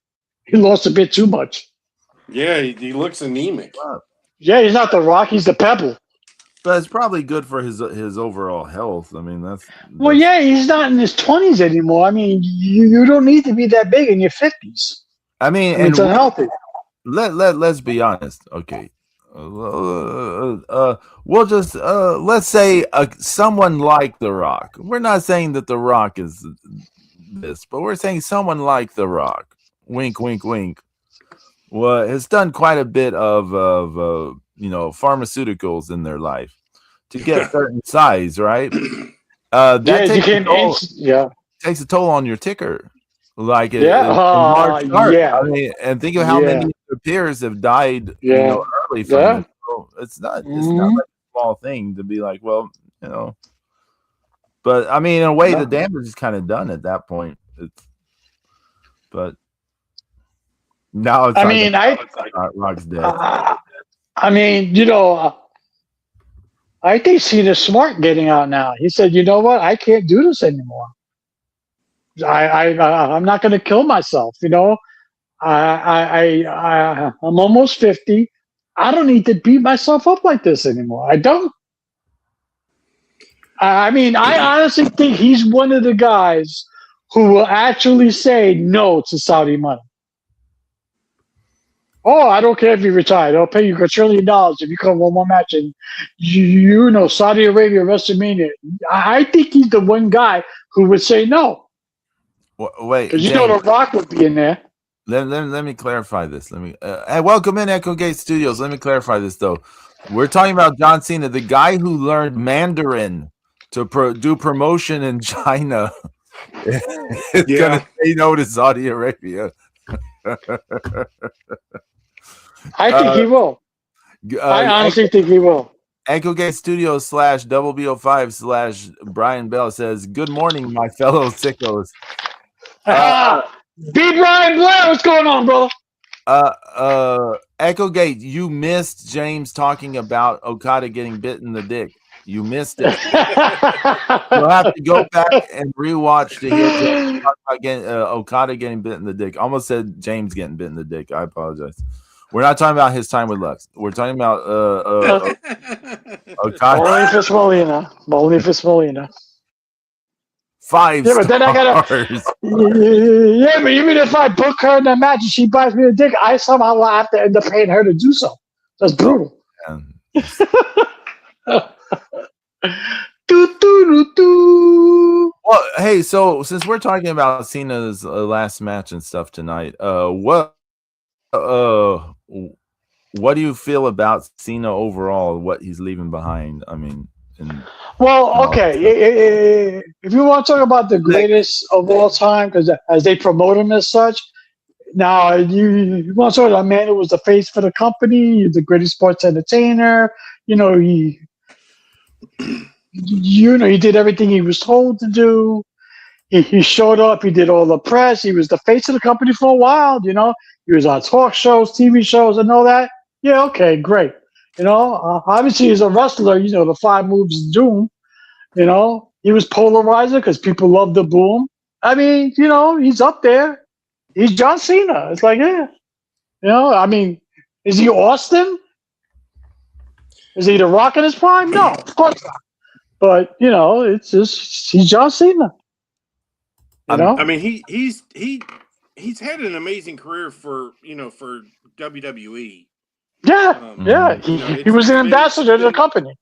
He lost a bit too much. Yeah, he looks anemic. Yeah, he's not The Rock. He's the Pebble. But it's probably good for his overall health. I mean, that's well, yeah. He's not in his 20s anymore. I mean, you don't need to be that big in your 50s. I mean, and it's unhealthy. Let's be honest. Okay, we'll just let's say someone like The Rock. We're not saying that The Rock is this, but we're saying someone like The Rock. Wink, wink, wink. Well, has done quite a bit of pharmaceuticals in their life to get a certain size, right? That takes a toll on your ticker. Like I mean, and think of how many peers have died early from it. So it's not like a small thing to be like, well, but I mean, in a way, the damage is kind of done at that point. But now it's Rock's dead. I mean, I think Cena's smart getting out now. He said, you know what? I can't do this anymore. I'm not going to kill myself. I'm almost 50. I don't need to beat myself up like this anymore. I don't. I mean, I honestly think he's one of the guys who will actually say no to Saudi money. Oh, I don't care if you retire. They'll pay you $1 trillion if you come one more match and Saudi Arabia, WrestleMania. I think he's the one guy who would say no. Wait, because The Rock would be in there. Let me clarify this. Let me welcome in Echo Gate Studios. Let me clarify this though. We're talking about John Cena, the guy who learned Mandarin to do promotion in China. Is gonna say no to Saudi Arabia. I think he will. I honestly think he will. Echo Gate Studios /WBO5 /Brian Bell says, "Good morning, my fellow sickos." B. Brian Blair, what's going on, brother? Echo Gate, you missed James talking about Okada getting bit in the dick. You missed it. You'll have to go back and rewatch to hear James talk about Okada getting bit in the dick. Almost said James getting bit in the dick. I apologize. We're not talking about his time with Lux. We're talking about Okada. Boniface Molina. 5 stars. But then I gotta. Yeah, but even if I book her in that match and she bites me a dick, I somehow will have to end up paying her to do so. That's brutal. Well, hey, so since we're talking about Cena's last match and stuff tonight, what do you feel about Cena overall? What he's leaving behind? I mean. Okay. If you want to talk about the greatest of all time, because as they promote him as such, now you want to talk about a man who was the face for the company, the greatest sports entertainer. he did everything he was told to do. He showed up. He did all the press. He was the face of the company for a while. He was on talk shows, TV shows, and all that. Yeah, okay, great. Obviously, as a wrestler, the 5 moves of doom. He was polarizer because people love the boom. I mean, he's up there. He's John Cena. It's like, yeah. I mean, is he Austin? Is he The Rock in his prime? No, of course not. But, it's just, he's John Cena. I mean, he's had an amazing career for WWE. Yeah, yeah. He was an ambassador to the company.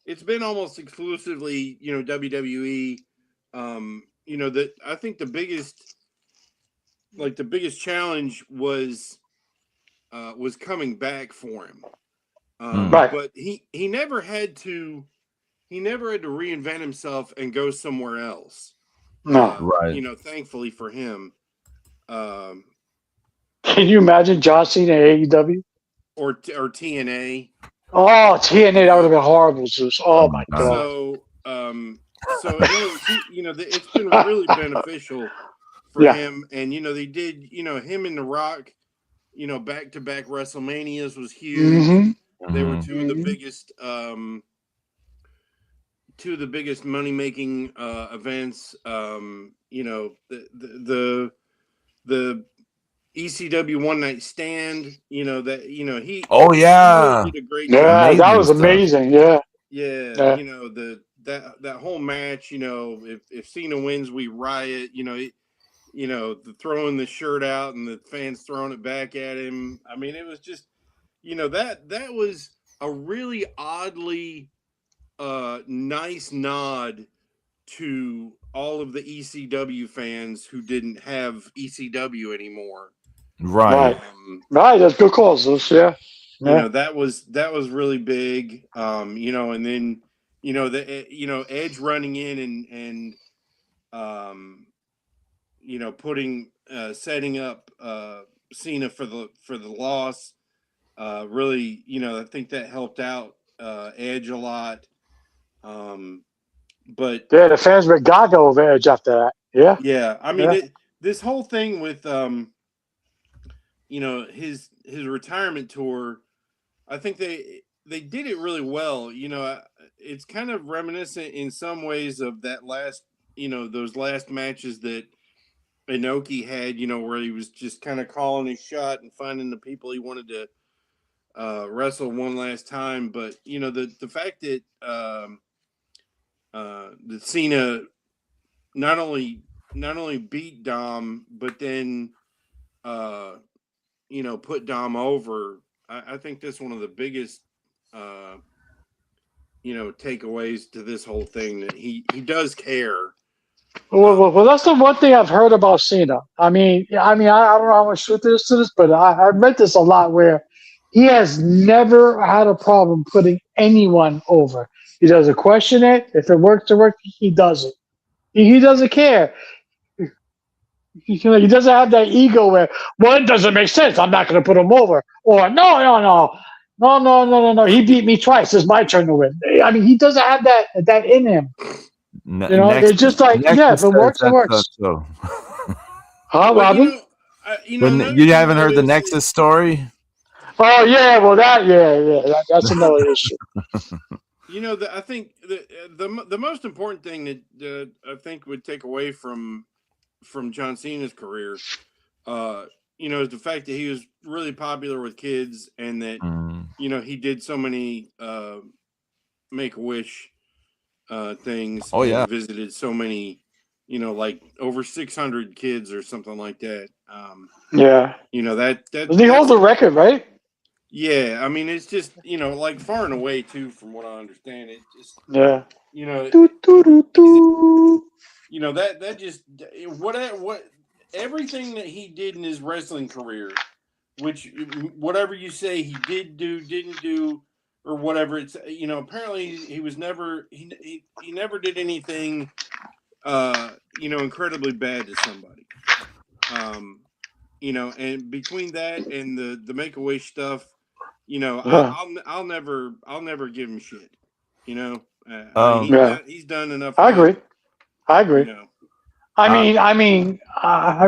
It's been almost exclusively, WWE. I think the biggest challenge was coming back for him. Right. But he never had to reinvent himself and go somewhere else. No. Right. Thankfully for him. Can you imagine John Cena AEW? Or TNA. Oh, TNA, that would have been horrible, Zeus. Oh my God. So it's been really beneficial for him. And, they did, him and The Rock, back-to-back WrestleManias was huge. Mm-hmm. They were two of the biggest money-making events. The ECW One Night Stand, he. Oh yeah, he did a great yeah, job. that was amazing. Yeah. Yeah, that whole match. If Cena wins, we riot. The throwing the shirt out and the fans throwing it back at him. I mean, it was just, that was a really oddly nice nod to all of the ECW fans who didn't have ECW anymore. Right. Right. That's good calls, Zeus. Yeah. That was really big. And then Edge running in and putting setting up Cena for the loss. Really, I think that helped out Edge a lot. But yeah, the fans were gaga over Edge after that. Yeah. Yeah, I mean, this whole thing with his retirement tour, I think they did it really well. It's kind of reminiscent in some ways of that last, those last matches that Inoki had, where he was just kind of calling his shot and finding the people he wanted to wrestle one last time. But the fact that that Cena not only beat Dom, but then put Dom over. I think that's one of the biggest takeaways to this whole thing, that he does care. Well, that's the one thing I've heard about Cena. I mean, I don't know how much truth there is to this, but I've read this a lot where he has never had a problem putting anyone over. He doesn't question it. If it works, it works. He does it. He doesn't care. He doesn't have that ego where, well, it doesn't make sense. I'm not going to put him over. Or no. He beat me twice. It's my turn to win. I mean, he doesn't have that in him. It's just like, if it works, it works. So. Huh, Robin? You haven't heard the Nexus story? Oh yeah, well that's another issue. I think the most important thing that I think would take away from John Cena's career, is the fact that he was really popular with kids, and that he did so many Make-A-Wish things. Oh yeah, visited so many, like over 600 kids or something like that. That does he hold the record, right? Yeah, I mean, it's just like far and away too, from what I understand. It just that just what everything that he did in his wrestling career, which whatever you say he did do, didn't do, or whatever, it's apparently he was never he never did anything incredibly bad to somebody. And between that and the Make-A-Wish stuff, I'll never give him shit. I mean, Yeah. he's done enough. I agree. You know, I mean,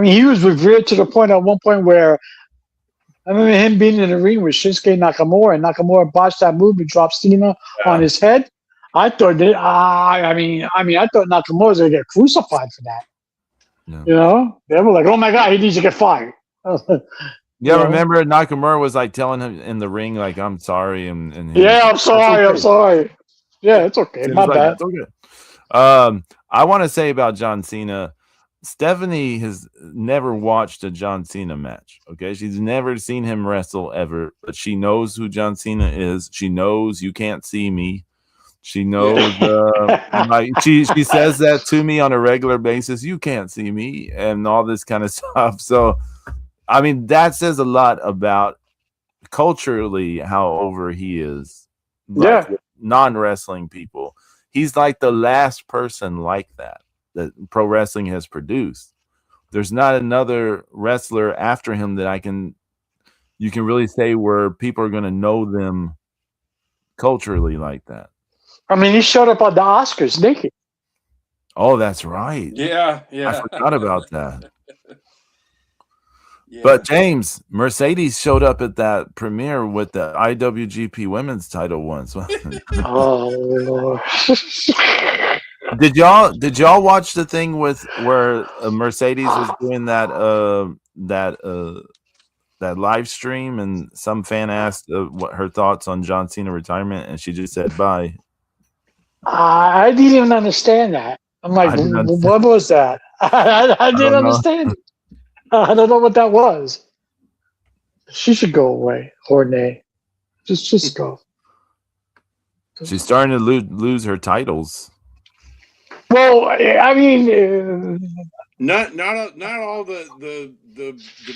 he was revered to the point at one point where I remember him being in the ring with Shinsuke Nakamura, and Nakamura botched that move and dropped Cena on his head. I thought that. I thought Nakamura was gonna get crucified for that. Yeah. You know, they were like, "Oh my god, he needs to get fired." Yeah, remember Nakamura was like telling him in the ring, like, "I'm sorry," and he was Yeah, like, I'm sorry. okay. I'm sorry. Yeah, it's okay. He was My like, bad. "That's okay." I want to say about John Cena, Stephanie has never watched a John Cena match. Okay, she's never seen him wrestle ever, but she knows who John Cena is. She knows You Can't See Me. She knows, like she says that to me on a regular basis. You can't see me, and all this kind of stuff. So, I mean, that says a lot about culturally how over he is, like Yeah. non-wrestling people. He's like the last person like that pro wrestling has produced. There's not another wrestler after him that you can really say where people are going to know them culturally like that. I mean, he showed up on the Oscars naked. Oh, that's right. yeah. I forgot about that. Yeah. But James, Mercedes showed up at that premiere with the IWGP Women's title once. Oh Lord. Did y'all watch the thing with where Mercedes was doing that live stream, and some fan asked what her thoughts on John Cena retirement, and she just said bye. I didn't even understand that. I'm like, I didn't understand. what was that? I didn't don't know. understand it. I don't know what that was. She should go away, Hornay. Just go. She's starting to lose her titles. Well, I mean, Not all the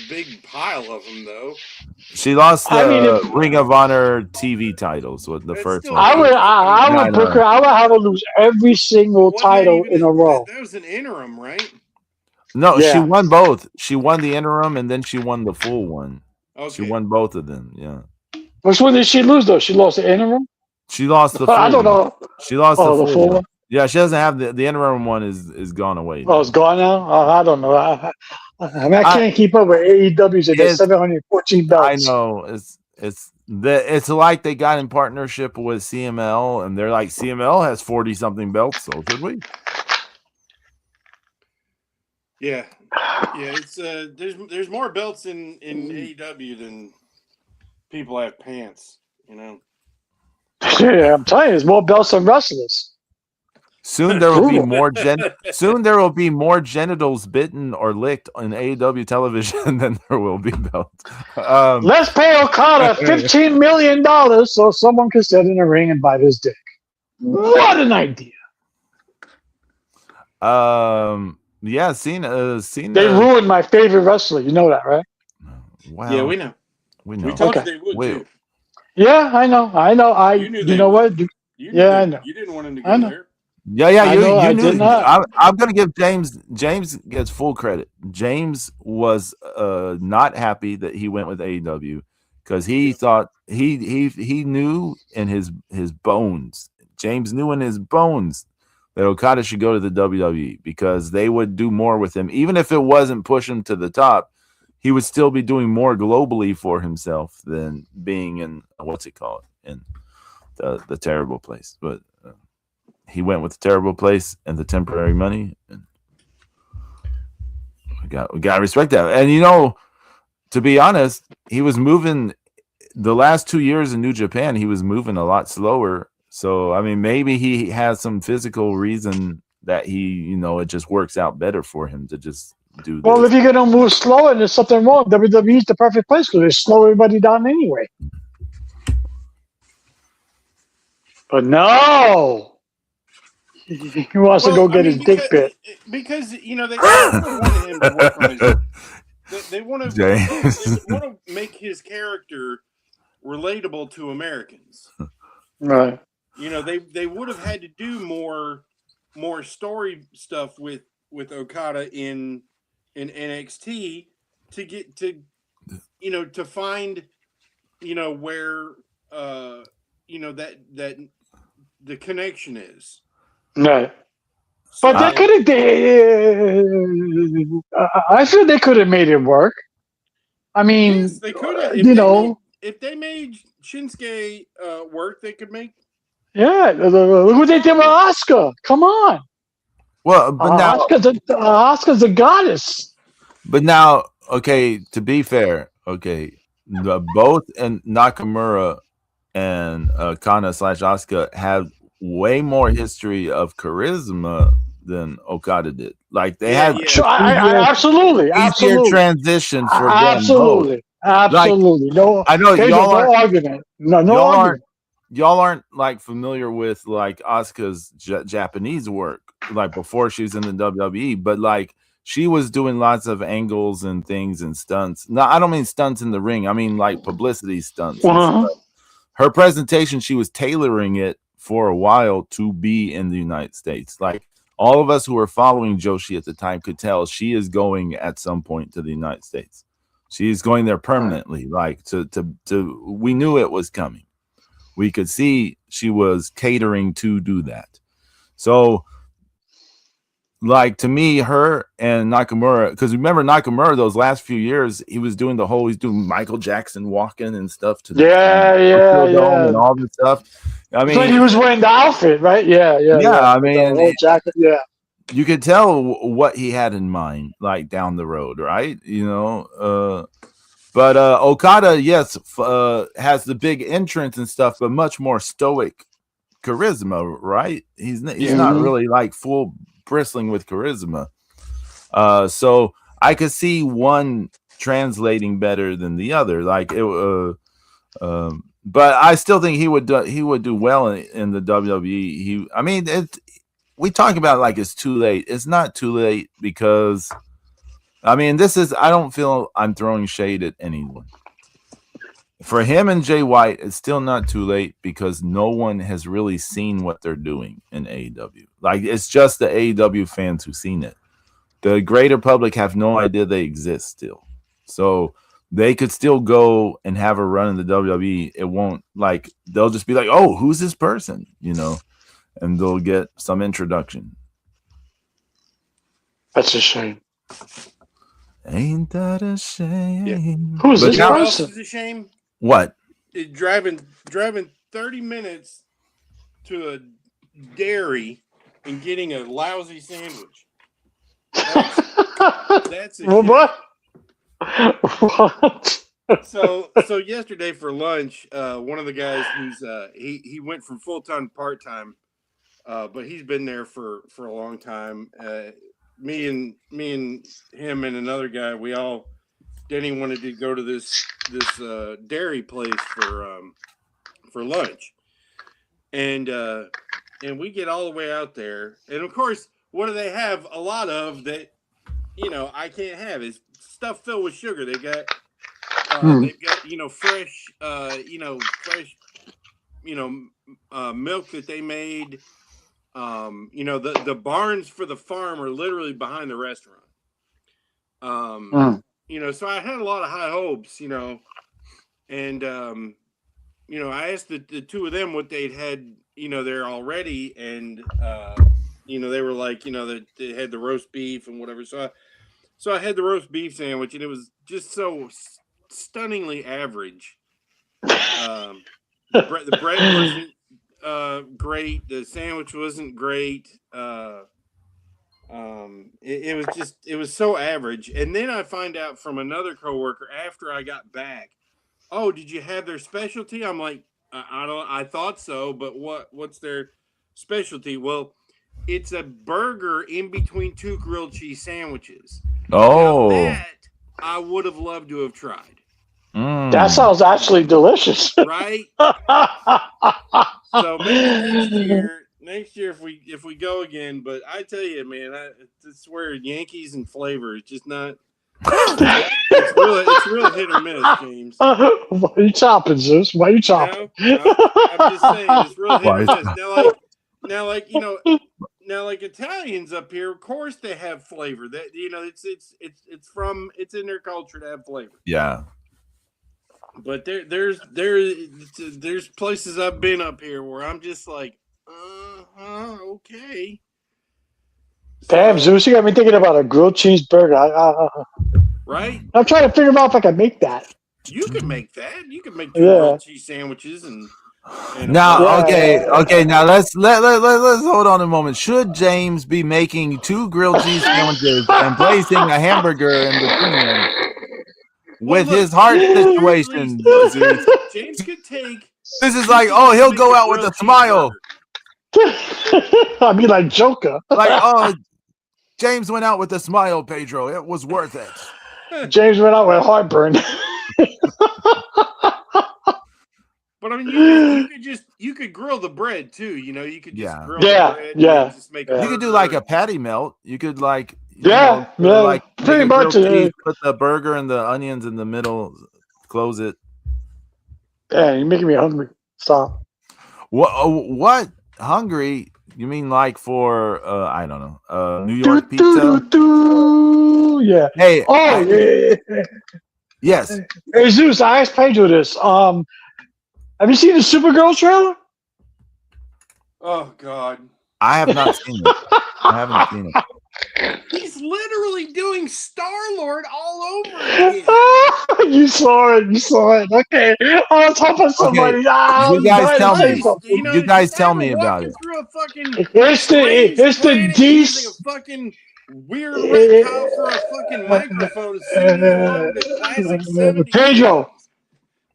big pile of them though. She lost the I mean, Ring of Honor TV titles with the That's first still one. I would Yeah, I book know. her. I would have her lose every single Wasn't that title even in a row. That was an interim, right? No, she Yeah. won both. She won the interim, and then she won the full one. Okay. She won both of them. Yeah. Which one did she lose though? She lost the interim. She lost the full I don't one. know. She lost Oh, the the full full one. Yeah, she doesn't have the interim one is gone away. Oh, it's gone now. I don't know. I mean, I can't keep up with AEW's at It's- 714 belts. I know it's like they got in partnership with CML, and they're like, CML has 40 something belts, so should we? Yeah. It's there's more belts in AEW than people have pants. You know. Yeah, I'm telling you, there's more belts than wrestlers. Soon there will be more genitals bitten or licked on AEW television than there will be belts. Let's pay Okada $15 million so someone can sit in a ring and bite his dick. What an idea! Yeah, Cena. They ruined my favorite wrestler. You know that, right? Wow. Yeah, we know. We know. We told Okay. you they would too. Yeah, I know. You knew know what? I know. You didn't want him to I go know. there. Yeah, you knew. did not. I'm gonna give James gets full credit. James was not happy that he went with AEW because he thought he knew in his bones. James knew in his bones that Okada should go to the WWE because they would do more with him, even if it wasn't push him to the top. He would still be doing more globally for himself than being in in the terrible place. But he went with the terrible place and the temporary money, and we got to respect that. And to be honest, he was moving the last 2 years in New Japan. He was moving a lot slower. So I mean, maybe he has some physical reason that it just works out better for him to just do. Well, if you're gonna move slower, there's something wrong. WWE is the perfect place because they slow everybody down anyway. But no, he wants to go get his dick bit. Because they wanted him to work on his. They want to make his character relatable to Americans. Right. They would have had to do more story stuff with Okada in NXT to get to find where that the connection is. Right. So, But they could have. I feel they could have made it work. I mean, yes, they could have. If they made Shinsuke work, they could make. Yeah. Look what they did with Asuka. Come on. Well, but now, Asuka's a goddess. but now, okay. To be fair, okay, both and Nakamura and Kana / Asuka have way more history of charisma than Okada did. Like they had Sure, absolutely transition for them both. Absolutely. No, I know there's y'all no argument. No y'all argument. aren't like familiar with like Asuka's Japanese work, like before she was in the WWE, but like she was doing lots of angles and things and stunts. No, I don't mean stunts in the ring. I mean like publicity stunts. Uh-huh. Her presentation, she was tailoring it for a while to be in the United States. Like all of us who were following Joshi at the time could tell she is going at some point to the United States. She's going there permanently. Like to we knew it was coming. We could see she was catering to do that. So like to me, her and Nakamura, because remember Nakamura those last few years, he's doing Michael Jackson walking and stuff to the Dome and all this stuff. I mean, like he was wearing the outfit, right? Yeah. I mean, the whole jacket, you could tell what he had in mind, like down the road, right? But Okada, yes, has the big entrance and stuff, but much more stoic charisma, right? He's not really like full bristling with charisma. So I could see one translating better than the other. Like it, but I still think he would do well in the WWE. We talk about it like it's too late. It's not too late because I don't feel I'm throwing shade at anyone. For him and Jay White, it's still not too late because no one has really seen what they're doing in AEW. Like, it's just the AEW fans who've seen it. The greater public have no idea they exist still. So they could still go and have a run in the WWE. It won't, like, they'll just be like, oh, who's this person? And they'll get some introduction. That's a shame. Ain't that a shame? Yeah. Who's this person? Else is a shame? What? Driving 30 minutes to a dairy and getting a lousy sandwich. That's a shame. What? So yesterday for lunch, one of the guys who's he went from full-time to part-time, but he's been there for a long time. Me and him and another guy, Denny wanted to go to this dairy place for lunch, and we get all the way out there, and of course, what do they have a lot of that I can't have is stuff filled with sugar. They've got fresh milk that they made. The barns for the farm are literally behind the restaurant. So I had a lot of high hopes, and I asked the two of them what they'd had, there already, and they were like, that they had the roast beef and whatever. So I had the roast beef sandwich, and it was just so stunningly average. The bread wasn't great. The sandwich wasn't great. It was so average. And then I find out from another coworker after I got back, oh, did you have their specialty? I'm like, I thought so, but what's their specialty? Well, it's a burger in between two grilled cheese sandwiches. Oh, now that I would have loved to have tried. That sounds actually delicious, right? So maybe next year if we go again. But I tell you, man, I swear Yankees and flavor is just not. It's real hit or miss, James. Why are you chopping, Zeus? Why are you chopping? I'm just saying, it's real hit or miss. Now, like Italians up here, of course they have flavor. That it's in their culture to have flavor. Yeah. But there's places I've been up here where I'm just like, Okay. Damn, So, Zeus, you got me thinking about a grilled cheeseburger. right? I'm trying to figure out if I can make that. You could make that. You could make 2 Yeah. grilled cheese sandwiches and Now, Yeah. okay. Now let's hold on a moment. Should James be making 2 grilled cheese sandwiches and placing a hamburger in between them with his heart situation? Zeus? James could take. This is like, oh, he'll go out with a smile. I mean, like Joker. Like, oh, James went out with a smile, Pedro. It was worth it. James went out with heartburn. But I mean, you could grill the bread too. You know, you could just grill the bread. Yeah. Just make You could do like a patty melt. You could like, like pretty much. Put the burger and the onions in the middle. Close it. Yeah, you're making me hungry. Stop. What? Hungry? You mean like for I don't know, New York pizza? Yeah. Hey. Oh, yeah. Yes. Hey Zeus, I asked Pedro this. Have you seen the Supergirl trailer? Oh God. I have not seen it. I haven't seen it. He's literally doing Star-Lord all over again. You saw it. Okay. I was hoping somebody. Okay. You guys tell me. You guys tell me about about it. Through a fucking it's the DC. A fucking weird reptile for a fucking microphone. Classic 70s. Pedro.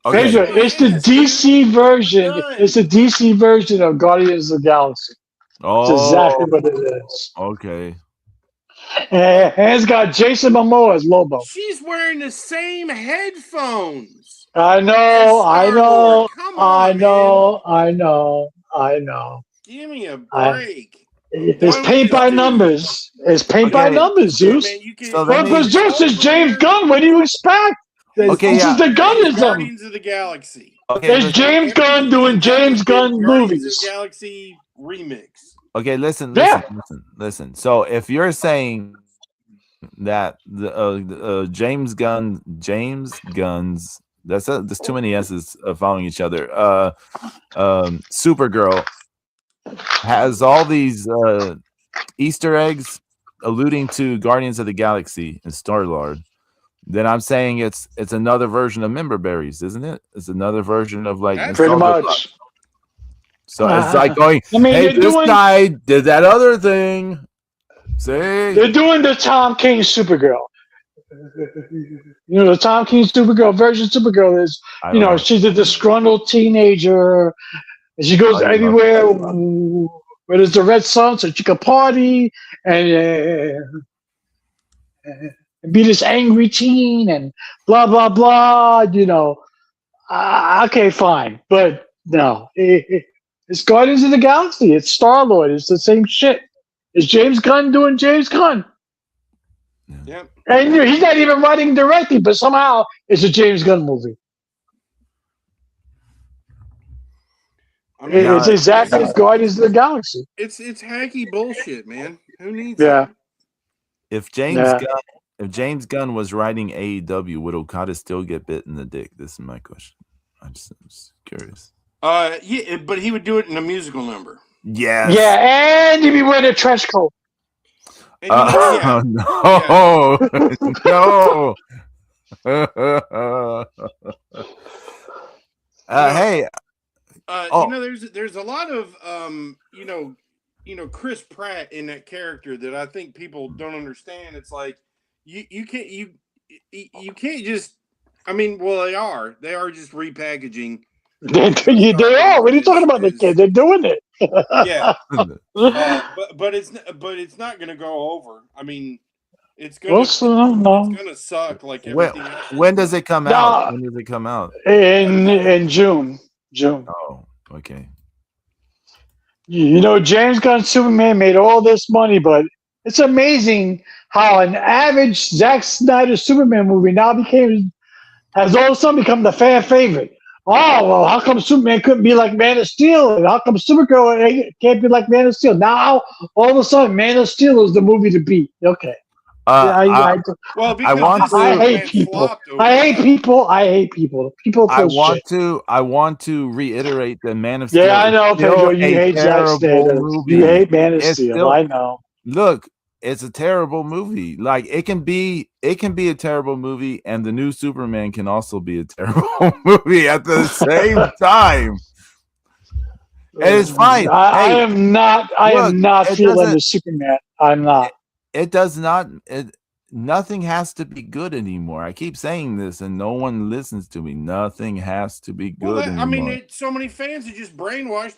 Okay. Pedro, it's the DC version. It's the DC version of Guardians of the Galaxy. Oh, It's exactly what it is. Okay. And it's got Jason Momoa as Lobo. She's wearing the same headphones. I know. Come on, I know. Give me a break. It's paint by numbers. It's paint by numbers, Zeus. Because Zeus is James Gunn. What do you expect? Okay, this is the Gunnism. Guardians of the Galaxy. Okay, it's James Gunn doing James Gunn movies. Guardians of the Galaxy remix. Okay, listen. So if you're saying that the James Gunn's there's too many S's following each other. Supergirl has all these Easter eggs alluding to Guardians of the Galaxy and Star-Lord. Then I'm saying it's another version of Member Berries, isn't it? It's another version of like pretty much. So it's like going, hey, guy did that other thing. See? They're doing the Tom King Supergirl. You know, the Tom King Supergirl version of Supergirl is, she's a disgruntled teenager. And she goes everywhere where there's the red sun so she can party and be this angry teen and blah, blah, blah, okay, fine. But no, it's Guardians of the Galaxy. It's Star-Lord. It's the same shit. It's James Gunn doing James Gunn. Yep. And he's not even writing and directing, but somehow it's a James Gunn movie. I mean, it's exactly as Guardians of the Galaxy. It's hacky bullshit, man. Who needs it? If James Gunn was writing AEW, would Okada still get bit in the dick? This is my question. I'm just curious. Yeah, but he would do it in a musical number. Yes. Yeah, and he'd be wearing a trench coat. No. No. Hey. There's a lot of Chris Pratt in that character that I think people don't understand. It's like you can't just. I mean, well, they are just repackaging. They are. What are you talking about? The kid, they're doing it. Yeah, but it's not going to go over. I mean, it's going to suck like everything else. When does it come out? When does it come out? In June. Oh, okay. James Gunn Superman made all this money, but it's amazing how an average Zack Snyder Superman movie now has all of a sudden become the fan favorite. Oh, well, how come Superman couldn't be like Man of Steel? And how come Supergirl can't be like Man of Steel? Now, all of a sudden, Man of Steel is the movie to beat. Okay. I Well, I because want this to. I hate Superman people. flopped over I hate people. I hate people. People I close want shit. to. I want to reiterate that Man of Yeah, Steel I is know, still Pedro. You a hate Zack terrible Snyder. You movie. hate Man of It's Steel. still I know. look. It's a terrible movie. Like it can be a terrible movie, and the new Superman can also be a terrible movie at the same time. And it's fine. I Hey, am not. I look, am not it feeling doesn't. the Superman. I'm not. It does not. Nothing has to be good anymore. I keep saying this, and no one listens to me. Nothing has to be Well, good anymore. so many fans are just brainwashed.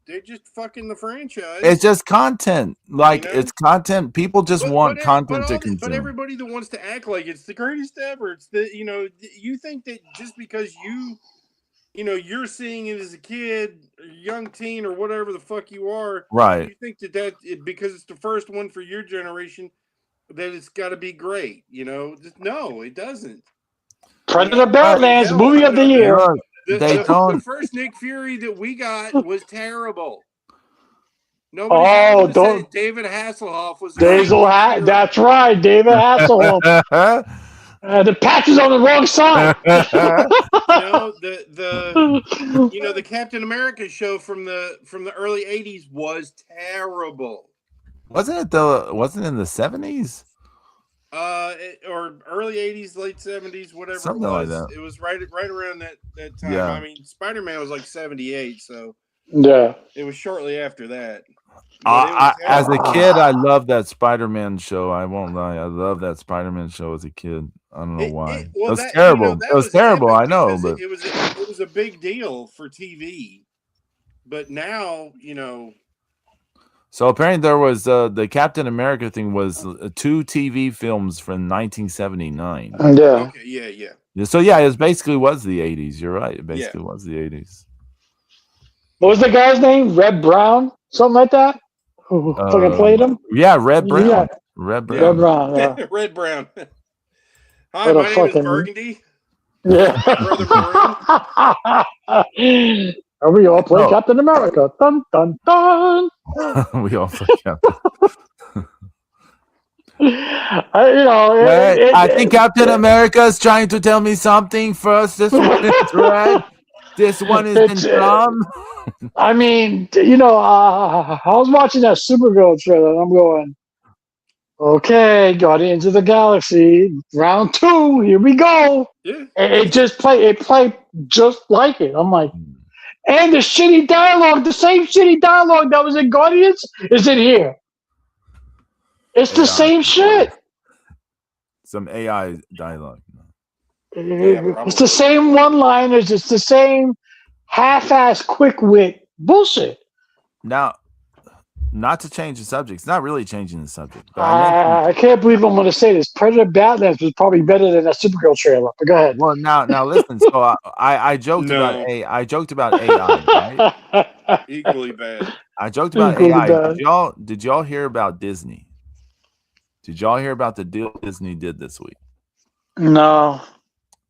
They're just fucking the franchise. It's just content. Like You know? it's content. People just want content to But consume. everybody that wants to act like it's the greatest ever, it's the you think that just because you're seeing it as a kid, or young teen, or whatever the fuck you are, Right. you think because it's the first one for your generation that it's got to be great. No, it doesn't. Predator I mean, Badlands hell, movie of the year. Look, they the don't. first Nick Fury that we got was terrible. Nobody's ever Oh, going to say don't that David Hasselhoff was a great Diesel Nick hat. Fury. That's right, David Hasselhoff. The patch is on the wrong side. The Captain America show from the early '80s was terrible. Wasn't it in the 70s? Or early '80s, late '70s, whatever Something it like was. that. It was right around that time. Yeah. I mean, Spider-Man was like '78, so Yeah. it was shortly after that. But it was As a terrible. kid, I loved that Spider-Man show. I won't lie. I loved that Spider-Man show as a kid. I don't know why. It was terrible. It was terrible. I know, but it was a big deal for TV. But now, so apparently there was the Captain America thing was 2 TV films from 1979. Yeah. Okay, yeah. So yeah, it basically was the 80s. You're right. It basically was the 80s. What was the guy's name? Red Brown? Something like that? Who fucking played him? Yeah, Red Brown. Yeah. Red Brown. Red Brown, yeah. Red Brown. Hi, my name is Burgundy. Yeah. Brother Maroon. And we all play Captain America. Dun, dun, dun. We all play Captain. I think Captain America is trying to tell me something first. This one is red. This one is in plum. I mean, I was watching that Supergirl trailer and I'm going, okay, Guardians of the Galaxy, round 2, here we go. Yeah. And it played just like it. I'm like, and the shitty dialogue, the same shitty dialogue that was in Guardians is in here. It's the same shit. Some AI dialogue. It's the same one-liners. It's the same half-ass quick wit bullshit. Now, not to change the subject. It's not really changing the subject. But I can't believe I'm going to say this. Predator Badlands was probably better than that Supergirl trailer. But go ahead. Well, now listen. So I joked about AI. Right? Equally bad. I joked about AI. Did y'all hear about Disney? Did y'all hear about the deal Disney did this week? No.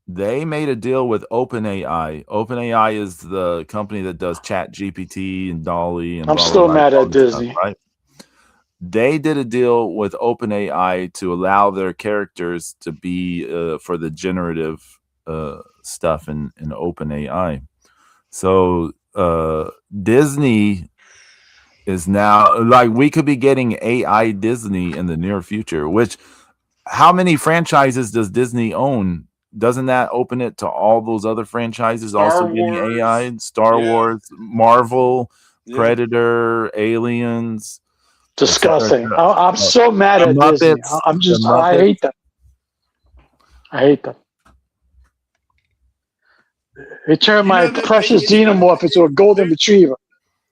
They made a deal with OpenAI. OpenAI is the company that does ChatGPT and Dolly. And I'm still mad at Disney. Stuff, right? They did a deal with OpenAI to allow their characters to be for the generative stuff in OpenAI. So Disney is now like we could be getting AI Disney in the near future. Which, how many franchises does Disney own? Doesn't that open it to all those other franchises getting AI? Star Wars, Marvel, Predator, Aliens. Disgusting. I'm so mad at Disney. I hate them. I hate them. They turned my precious xenomorph into a golden retriever.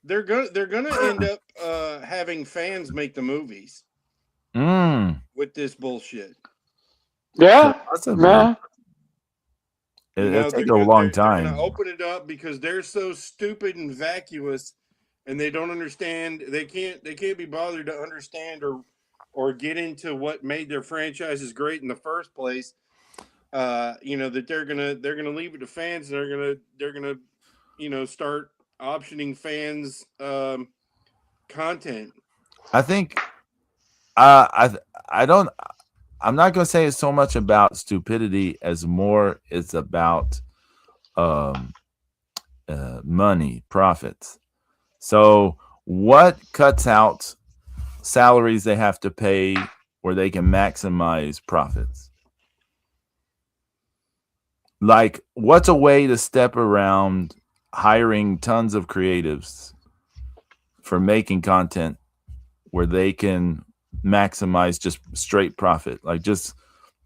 They're gonna end up having fans make the movies with this bullshit. Yeah, man. It'll take a long time. They're gonna open it up because they're so stupid and vacuous, and they don't understand. They can't be bothered to understand or get into what made their franchises great in the first place. That they're gonna leave it to fans, and they're gonna start optioning fans content. I think I don't I'm not going to say it's so much about stupidity as more it's about money, profits. So what cuts out salaries they have to pay where they can maximize profits? Like, what's a way to step around hiring tons of creatives for making content where they can maximize just straight profit? Like, just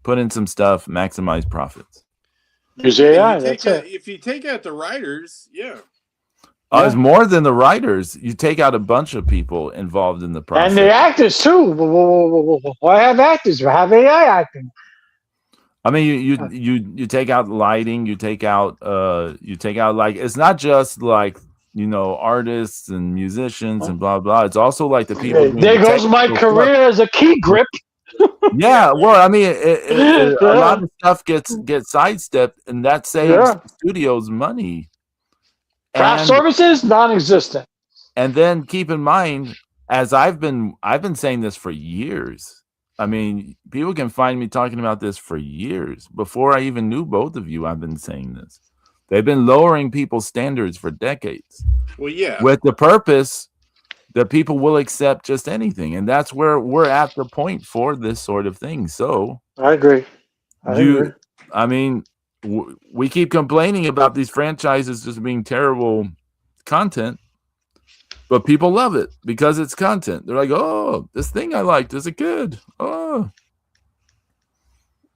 put in some stuff, maximize profits. Use AI. That's it. If you take out the writers, yeah. It's more than the writers. You take out a bunch of people involved in the process, and the actors too. Why have actors? Have AI acting. I mean, you take out lighting. You take out like, it's not just like, artists and musicians and blah blah. It's also like the people. There goes my career as a key grip. Yeah, well, I mean, a lot of stuff gets sidestepped, and that saves studios money. Craft services non-existent. And then keep in mind, as I've been saying this for years. I mean, people can find me talking about this for years. Before I even knew both of you, I've been saying this. They've been lowering people's standards for decades. Well, yeah. With the purpose that people will accept just anything. And that's where we're at the point for this sort of thing. So I agree. I mean, we keep complaining about these franchises just being terrible content, but people love it because it's content. They're like, oh, this thing I liked as a kid. Oh.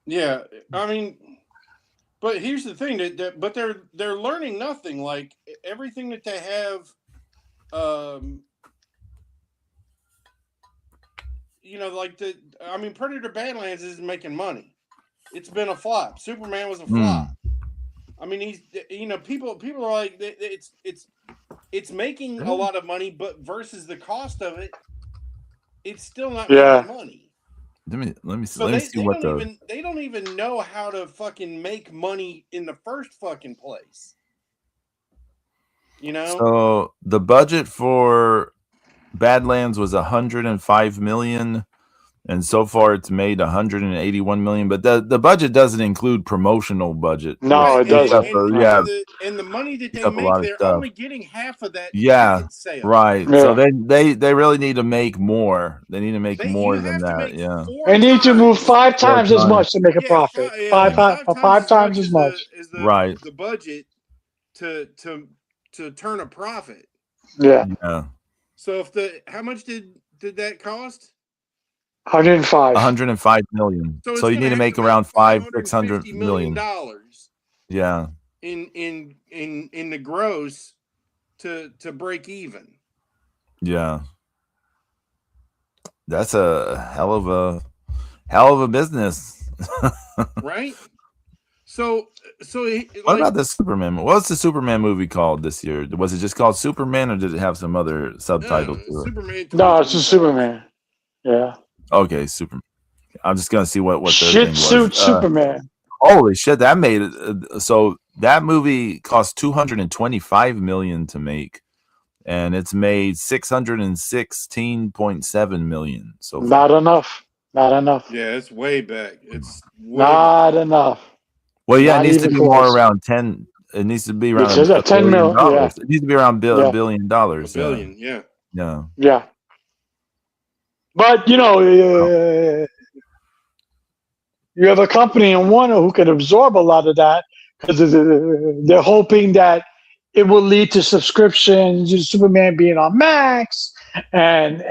Yeah, I mean, but here's the thing, but they're learning nothing. Like, everything that they have, like Predator Badlands isn't making money. It's been a flop. Superman was a flop. I mean, people are like, it's making a lot of money, but versus the cost of it, it's still not making money. Let me see what they don't even know how to fucking make money in the first fucking place. So the budget for Badlands was $105 million. And so far, it's made $181 million. But the budget doesn't include promotional budget. No, it doesn't. And the money that they make, they're only getting half of that. Yeah, sale. Right. Yeah. So they really need to make more. They need to make more than that. Yeah. They need to move 5 times as much to make a profit. Five times as much. Right. The budget to turn a profit. Yeah. So how much did that cost? 105 million. So you need to make around $500-600 million. Yeah. In the gross to break even. Yeah. That's a hell of a business. Right? So what about the Superman? What's the Superman movie called this year? Was it just called Superman, or did it have some other subtitle to it? Superman. No, it's just Superman. Yeah. Okay, Superman. I'm just gonna see what the shit thing was. Suit Superman. Holy shit, that made it. So that movie cost $225 million to make, and it's made $616.7 million. So not enough. Yeah, it's way back. It's not enough. Well, yeah, it needs to be more around 10. It needs to be around $10 million. Yeah. It needs to be around $1 billion. $1 billion, yeah. Yeah. But, you have a company in Warner who can absorb a lot of that because they're hoping that it will lead to subscriptions, Superman being on Max, and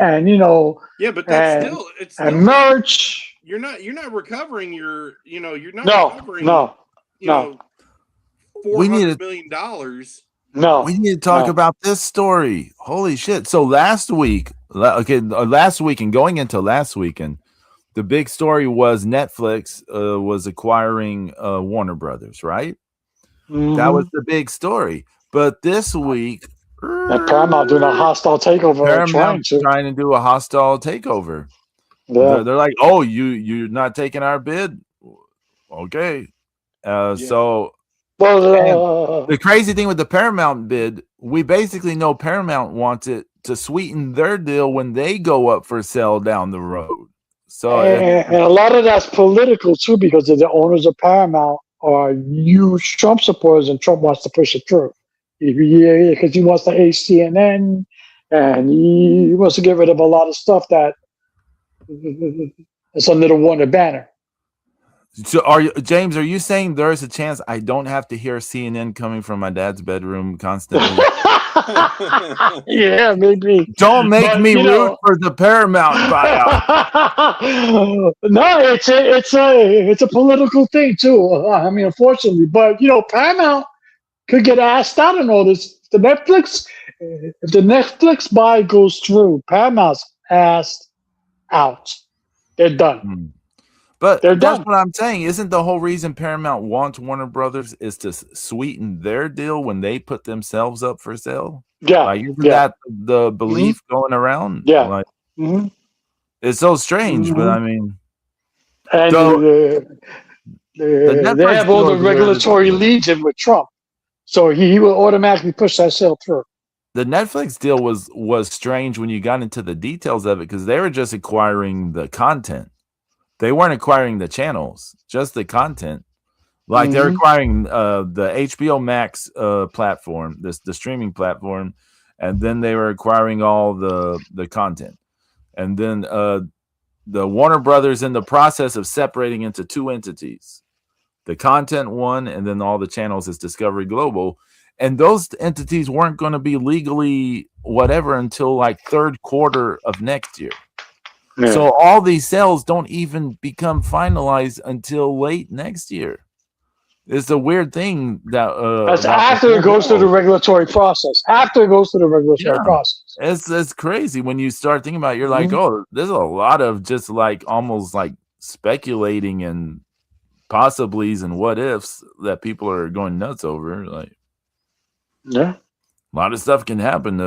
yeah, but that's still merch. You're not recovering your, you're not recovering. No. $400 million. No, we need to talk about this story. Holy shit! So last week and going into last weekend, the big story was Netflix was acquiring Warner Brothers, right? Mm-hmm. That was the big story. But this week, and Paramount doing a hostile takeover. Paramount trying to do a hostile takeover. Yeah. They're like, oh, you're not taking our bid, okay? So. Well, the crazy thing with the Paramount bid, we basically know Paramount wants it to sweeten their deal when they go up for sale down the road. So and a lot of that's political too, because the owners of Paramount are huge Trump supporters, and Trump wants to push it through. Because he wants to ace CNN, and he wants to get rid of a lot of stuff that is under the Warner banner. So James, are you saying there's a chance I don't have to hear CNN coming from my dad's bedroom constantly? Yeah, maybe. Don't make me root for the Paramount buyout. No, it's a political thing too. I mean, unfortunately, but Paramount could get asked out on all this. If the Netflix buy goes through, Paramount's asked out. They're done. But that's what I'm saying. Isn't the whole reason Paramount wants Warner Brothers is to sweeten their deal when they put themselves up for sale? Yeah. Isn't that the belief going around? Yeah. It's so strange, but I mean. And they have all the regulatory leads in with Trump. So he will automatically push that sale through. The Netflix deal was strange when you got into the details of it, because they were just acquiring the content. They weren't acquiring the channels, just the content. Like they're acquiring the HBO Max platform, the streaming platform, and then they were acquiring all the content. And then the Warner Brothers in the process of separating into two entities. The content one, and then all the channels is Discovery Global. And those entities weren't going to be legally whatever until like third quarter of next year. Yeah. So all these sales don't even become finalized until late next year. It's a weird thing that that's after it goes through the regulatory process. Process, it's crazy when you start thinking about it. You're like, oh, there's a lot of just like almost like speculating and possiblies and what ifs that people are going nuts over. Like, yeah, a lot of stuff can happen.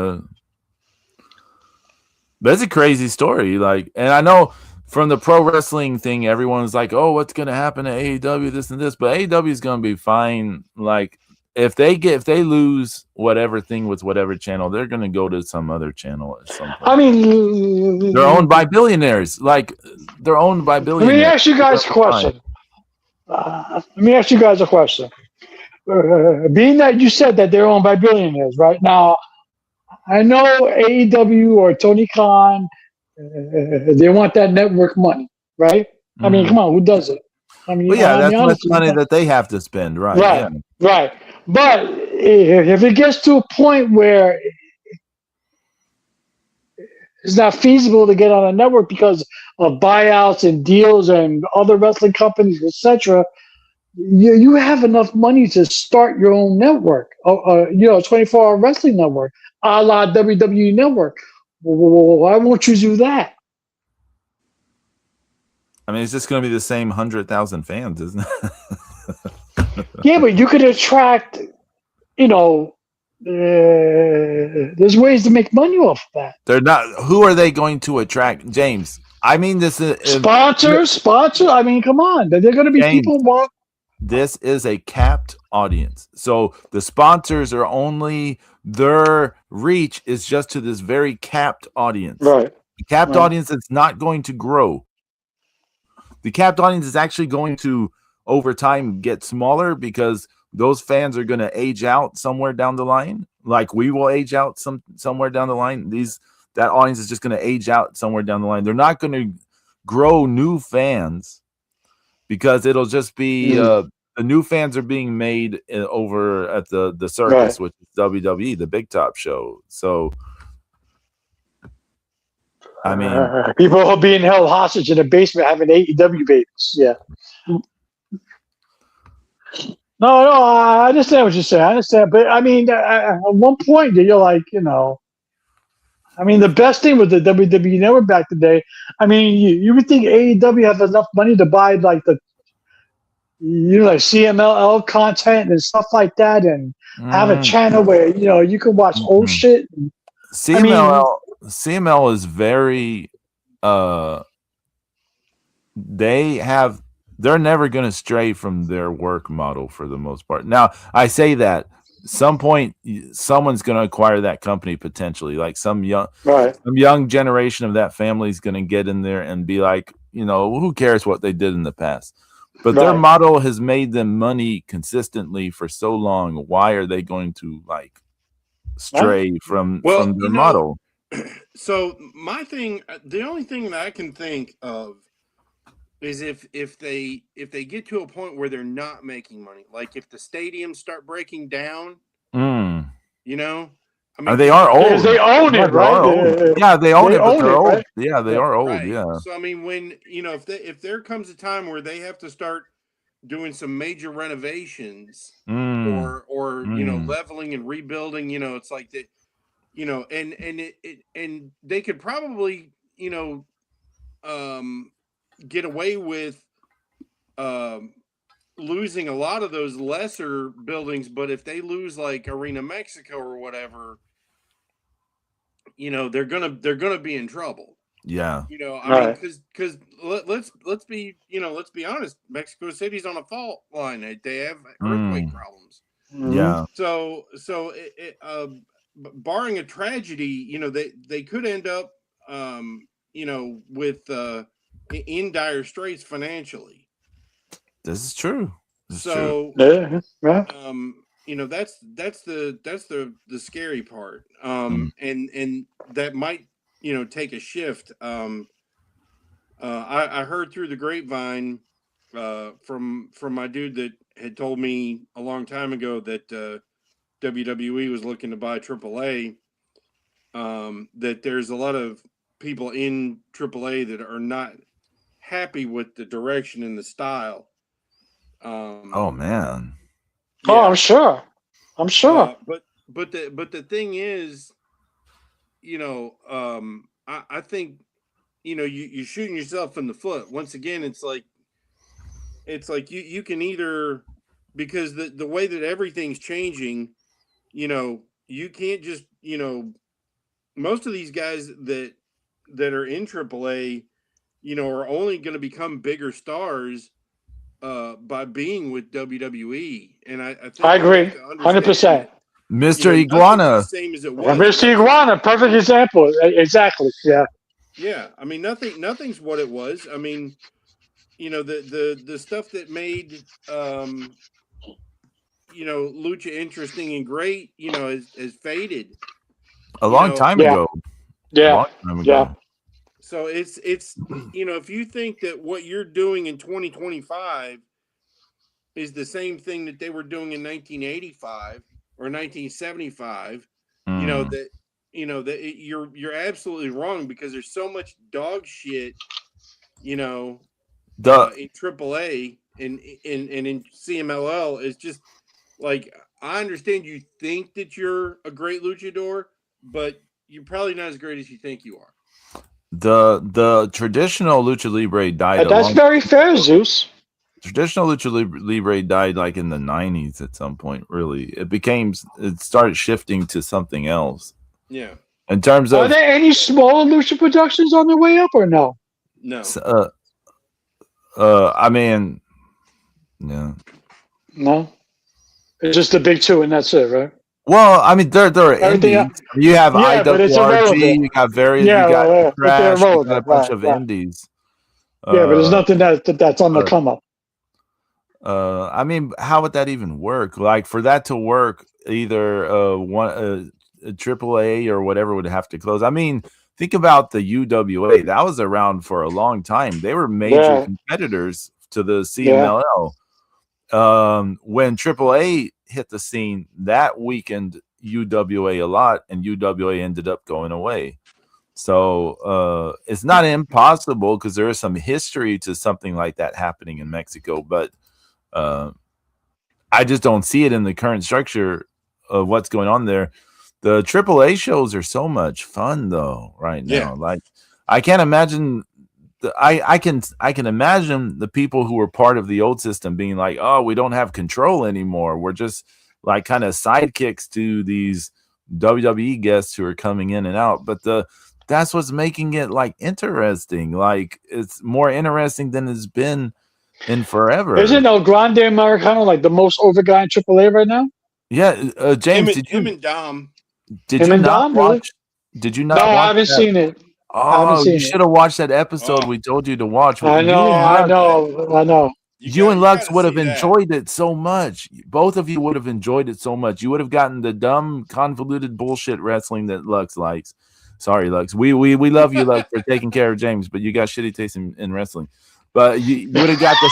But it's a crazy story. Like, and I know from the pro wrestling thing, everyone's like, oh, what's going to happen to AEW, this and this. But AEW is going to be fine. Like, if they lose whatever thing with whatever channel, they're going to go to some other channel at some point. I mean, they're owned by billionaires. Like, they're owned by billionaires. Let me ask you guys a question. Being that you said that they're owned by billionaires, right? Now, I know AEW or Tony Khan, they want that network money, right? I mean, come on, who does it? I mean, that's much money that they have to spend, right? Right. But if it gets to a point where it's not feasible to get on a network because of buyouts and deals and other wrestling companies, etc., you have enough money to start your own network, 24-hour wrestling network, a la WWE Network. Why won't you do that? I mean, it's just going to be the same 100,000 fans, isn't it? Yeah, but you could attract, there's ways to make money off of that. They're not. Who are they going to attract, James? I mean, this is sponsors. I mean, come on. They're going to be James, people want. This is a capped audience. So the sponsors are only, their reach is just to this very capped audience. Right. The capped audience is not going to grow. The capped audience is actually going to, over time, get smaller because those fans are going to age out somewhere down the line. Like we will age out somewhere down the line. That audience is just going to age out somewhere down the line. They're not going to grow new fans because it'll just be the new fans are being made over at the circus, which is WWE, the Big Top show. So, I mean, people are being held hostage in a basement having AEW babies. Yeah. No, I understand what you're saying. I understand, but I mean, at one point, you're like, I mean, the best thing with the WWE Network back today. I mean, you would think AEW have enough money to buy like like CMLL content and stuff like that, and have a channel where you can watch old shit. CML is very. They're never going to stray from their work model for the most part. Now, I say that some point someone's going to acquire that company potentially, like some young generation of that family is going to get in there and be like, who cares what they did in the past? But their model has made them money consistently for so long. Why are they going to like stray from their model? So my thing, the only thing that I can think of is if they get to a point where they're not making money, like if the stadiums start breaking down, I mean, they are old. They own it, right? Yeah, they own it, but they're old. Right? Yeah, they are old. Right. Yeah. So I mean, when if there comes a time where they have to start doing some major renovations or leveling and rebuilding, it's like that, and they could probably get away with losing a lot of those lesser buildings, but if they lose like Arena Mexico or whatever, they're gonna be in trouble. Yeah. I mean, because let's be honest, Mexico City's on a fault line. They have earthquake problems. Yeah. So barring a tragedy, they could end up with in dire straits financially. This is true. That's the scary part. And that might take a shift. I heard through the grapevine from my dude that had told me a long time ago that WWE was looking to buy AAA. That there's a lot of people in AAA that are not happy with the direction and the style. Oh man. Yeah. Oh, I'm sure. But the thing is, I think you're shooting yourself in the foot. Once again, it's like you can either, because the way that everything's changing, you can't just most of these guys that are in AAA, are only going to become bigger stars by being with WWE, and I think I agree 100%. Mr. Iguana, the same as it was. Mr. Iguana, perfect example. Exactly. Yeah. Yeah, I mean nothing's what it was. I mean, the stuff that made Lucha interesting and great, has faded. A long time ago. Yeah. A long time ago. Yeah. So it's if you think that what you're doing in 2025 is the same thing that they were doing in 1985 or 1975, that you're absolutely wrong, because there's so much dog shit, in AAA and in CMLL. Is just like, I understand you think that you're a great luchador, but you're probably not as great as you think you are. The traditional Lucha Libre died. That's very fair, Zeus. Traditional Lucha Libre died like in the 90s at some point. Really, it started shifting to something else. Yeah. In terms of, are there any smaller Lucha productions on the way up or no? No. I mean, yeah. No. It's just the big two, and that's it, right? Well, I mean, there are indies. You have IWRG, you got various, you got Crash, you got a bunch of indies. Yeah, but there's nothing that's on the come up. I mean, how would that even work? Like, for that to work, either a AAA or whatever would have to close. I mean, think about the UWA. That was around for a long time. They were major competitors to the CMLL. When AAA hit the scene, that weakened UWA a lot, and UWA ended up going away. So it's not impossible, because there is some history to something like that happening in Mexico, but I just don't see it in the current structure of what's going on there. The AAA shows are so much fun though right now. Yeah. Like, I can't imagine. I can imagine the people who were part of the old system being like, oh, we don't have control anymore. We're just like kind of sidekicks to these WWE guests who are coming in and out. But that's what's making it like interesting. Like, it's more interesting than it's been in forever. Isn't El Grande Americano like the most over guy in AAA right now? Yeah, James, him and Dom. Did you not watch? Did you not? No, I haven't seen it. Oh, you seen should it. have watched that episode Oh. we told you to watch. I know. You and Lux gotta would have see that. enjoyed it so much. Both of you would have enjoyed it so much. You would have gotten the dumb, convoluted bullshit wrestling that Lux likes. Sorry, Lux. We love you, Lux, for taking care of James, but you got shitty taste in wrestling. But you would have got the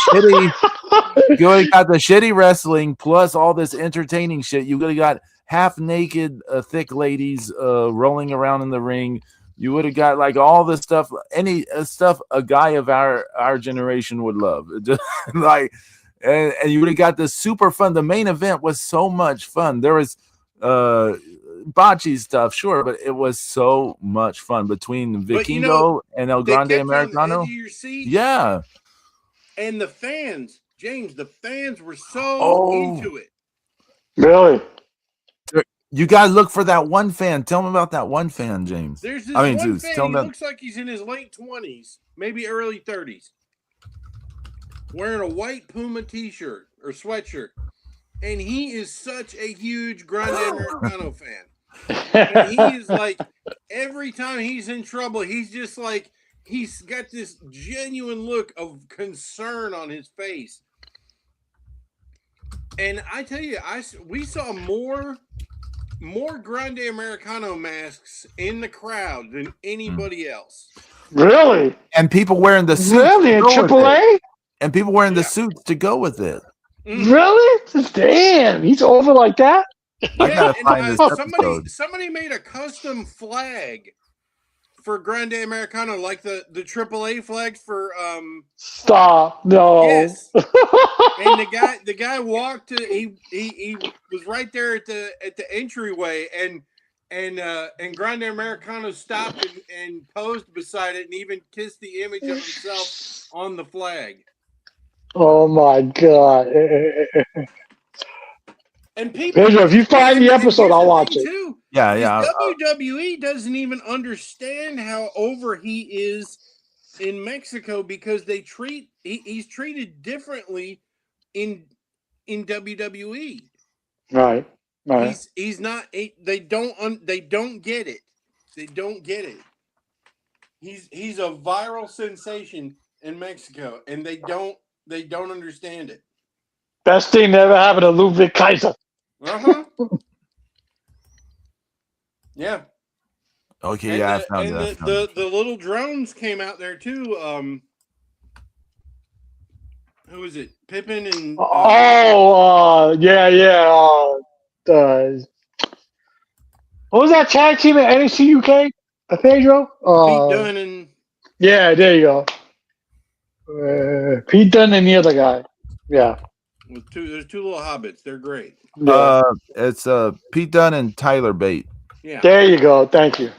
shitty wrestling plus all this entertaining shit. You would have got half naked, thick ladies rolling around in the ring. You would have got like all the stuff, any stuff a guy of our generation would love. Just like, and you would have got this super fun. The main event was so much fun. There was bocce stuff, sure, but it was so much fun between Vikingo and El Grande Americano. Yeah, and the fans, James, the fans were so into it. Really? You guys look for that one fan. Tell me about that one fan, James. There's this one fan. Tell He me looks like he's in his late 20s, maybe early 30s, wearing a white Puma T-shirt or sweatshirt, and he is such a huge Grande Americano fan. And he is like, every time he's in trouble, he's just like, he's got this genuine look of concern on his face. And I tell you, we saw more Grande Americano masks in the crowd than anybody else. Really? And people wearing the suits. Really? In AAA? And people wearing the suits to go with it. Really? Damn, he's over like that? I gotta find this episode. Somebody made a custom flag for Grande Americano, like the AAA flags for Stop. No. Yes. And the guy walked to he was right there at the entryway, and Grande Americano stopped and posed beside it and even kissed the image of himself on the flag. Oh my God. And people, Pedro, if you find the episode, I'll watch it. Too. Yeah. WWE doesn't even understand how over he is in Mexico because he's treated differently in WWE. Right. He's not. They don't get it. They don't get it. He's a viral sensation in Mexico, and they don't understand it. Best thing that ever happened to Ludwig Kaiser. Yeah. Okay, and yeah, the, I found and that. The little drones came out there too. Who is it? Pippin and what was that tag team at NXT UK? Pedro? Pete Dunne and yeah, there you go. Pete Dunne and the other guy. Yeah. There's two little hobbits. They're great. Yeah. It's Pete Dunne and Tyler Bate. Yeah. There you go. Thank you.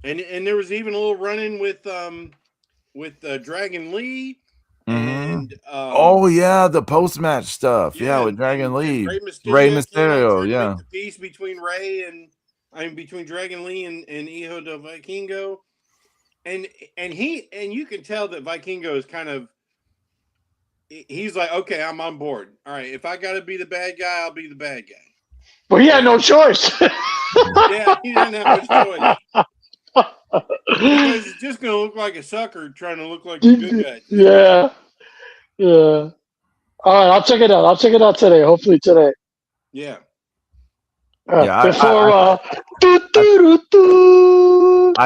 And there was even a little run-in with Dragon Lee. And the post-match stuff. Yeah, with Dragon Lee. Rey Mysterio, yeah. The peace between between Dragon Lee and Hijo del Vikingo. And you can tell that Vikingo is kind of, he's like, okay, I'm on board. All right, if I got to be the bad guy, I'll be the bad guy. Well, he had no choice. Yeah, he didn't have much choice. Because it's just going to look like a sucker trying to look like a good guy. Yeah. All right, I'll check it out. I'll check it out today. Hopefully today. Yeah. I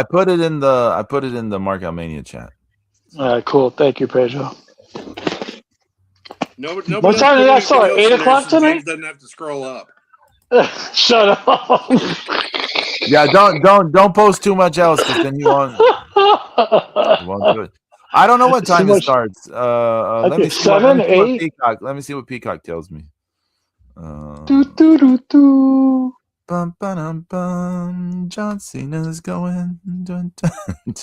put it in the Mark Out Mania chat. All right, cool. Thank you, Pedro. Nobody what time did I start? 8 o'clock tonight? James doesn't have to scroll up. Shut up. Yeah, don't post too much else because then you won't do it. I don't know what time it starts. Let me see 7, 8. Peacock. Let me see what Peacock tells me. Bum, ba-dum, bum. John Cena's going. Dun, dun, dun,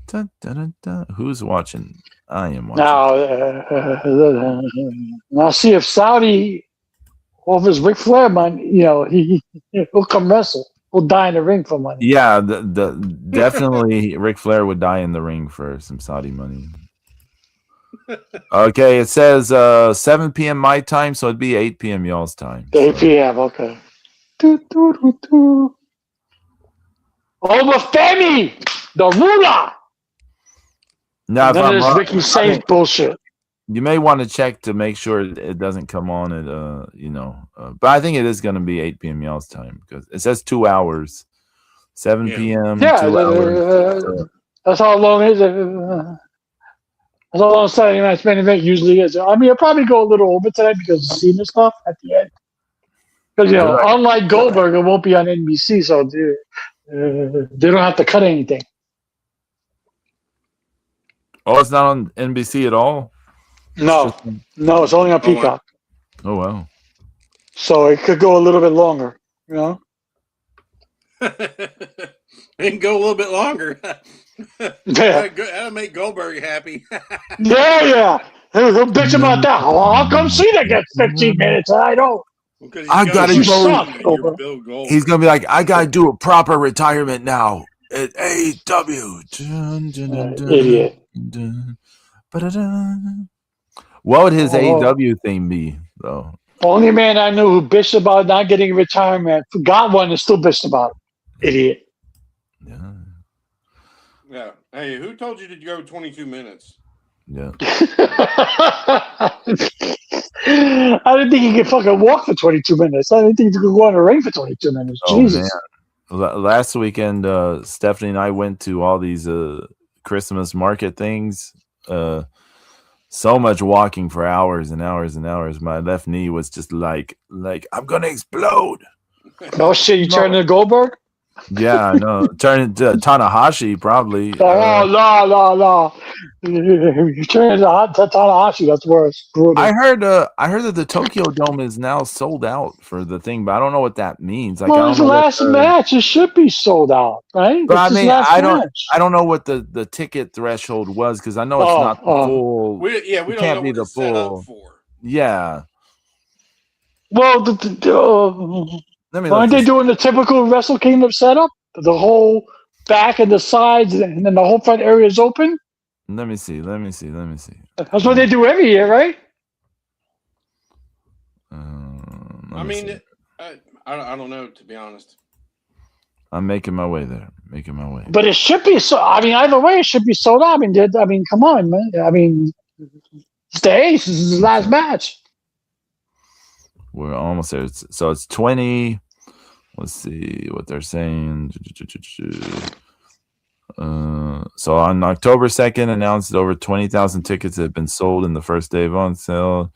dun, dun, dun. Who's watching? I am watching. Now see if Saudi offers Ric Flair money, he'll come wrestle. He'll die in the ring for money. Yeah, definitely Ric Flair would die in the ring for some Saudi money. Okay, it says 7 p.m. my time, so it'd be 8 p.m. y'all's time. 8 p.m. Okay. Over Femi. The Moolah. Now, if None I'm of this wrong, Ricky Saints bullshit. you may want to check to make sure it doesn't come on at but I think it is going to be 8 p.m. y'all's time because it says 2 hours, 7 p.m. Yeah, 2 hours. that's how long it is. That's how long Saturday Night's main event usually is. I mean, I'll probably go a little over tonight because of Cena stuff at the end. Because unlike Goldberg, it won't be on NBC, so they don't have to cut anything. Oh, it's not on NBC at all? No, it's only on Peacock. Oh, wow. So it could go a little bit longer, you know? It can go a little bit longer. That'll make Goldberg happy. Yeah. He'll bitch about that. Well, how come Cena gets 15 minutes and I don't? I gotta go. He's gonna be like, I gotta do a proper retirement now at AEW. Idiot. What would his AEW theme be, though? Only man I knew who bitched about not getting retirement, got one and still bitched about it. Idiot. Yeah. Hey, who told you to go 22 minutes? Yeah. I didn't think he could fucking walk for 22 minutes. I didn't think he could go on a ring for 22 minutes. Jesus. Man. Last weekend, Stephanie and I went to all these Christmas market things. So much walking for hours and hours and hours. My left knee was just like I'm gonna explode. No shit, you turned into Goldberg? Yeah, no. Turn into Tanahashi probably. No. You turn into Tanahashi, that's worse. Brutal. I heard that the Tokyo Dome is now sold out for the thing, but I don't know what that means. Like, well, it's the last match. It should be sold out, right? But I mean, I don't know what the ticket threshold was because I know it's not the full. We don't can't know be what the it's set full. up for. Yeah. Well, aren't they doing the typical Wrestle Kingdom setup? The whole back and the sides, and then the whole front area is open? Let me see. That's what they do every year, right? I mean, I don't know, to be honest. I'm making my way there. But it should be so. I mean, either way, it should be sold out. I mean, come on, man. I mean, it's the Ace. This is his last match. We're almost there. So it's 20. Let's see what they're saying. So on October 2nd, announced that over 20,000 tickets have been sold in the first day of on sale.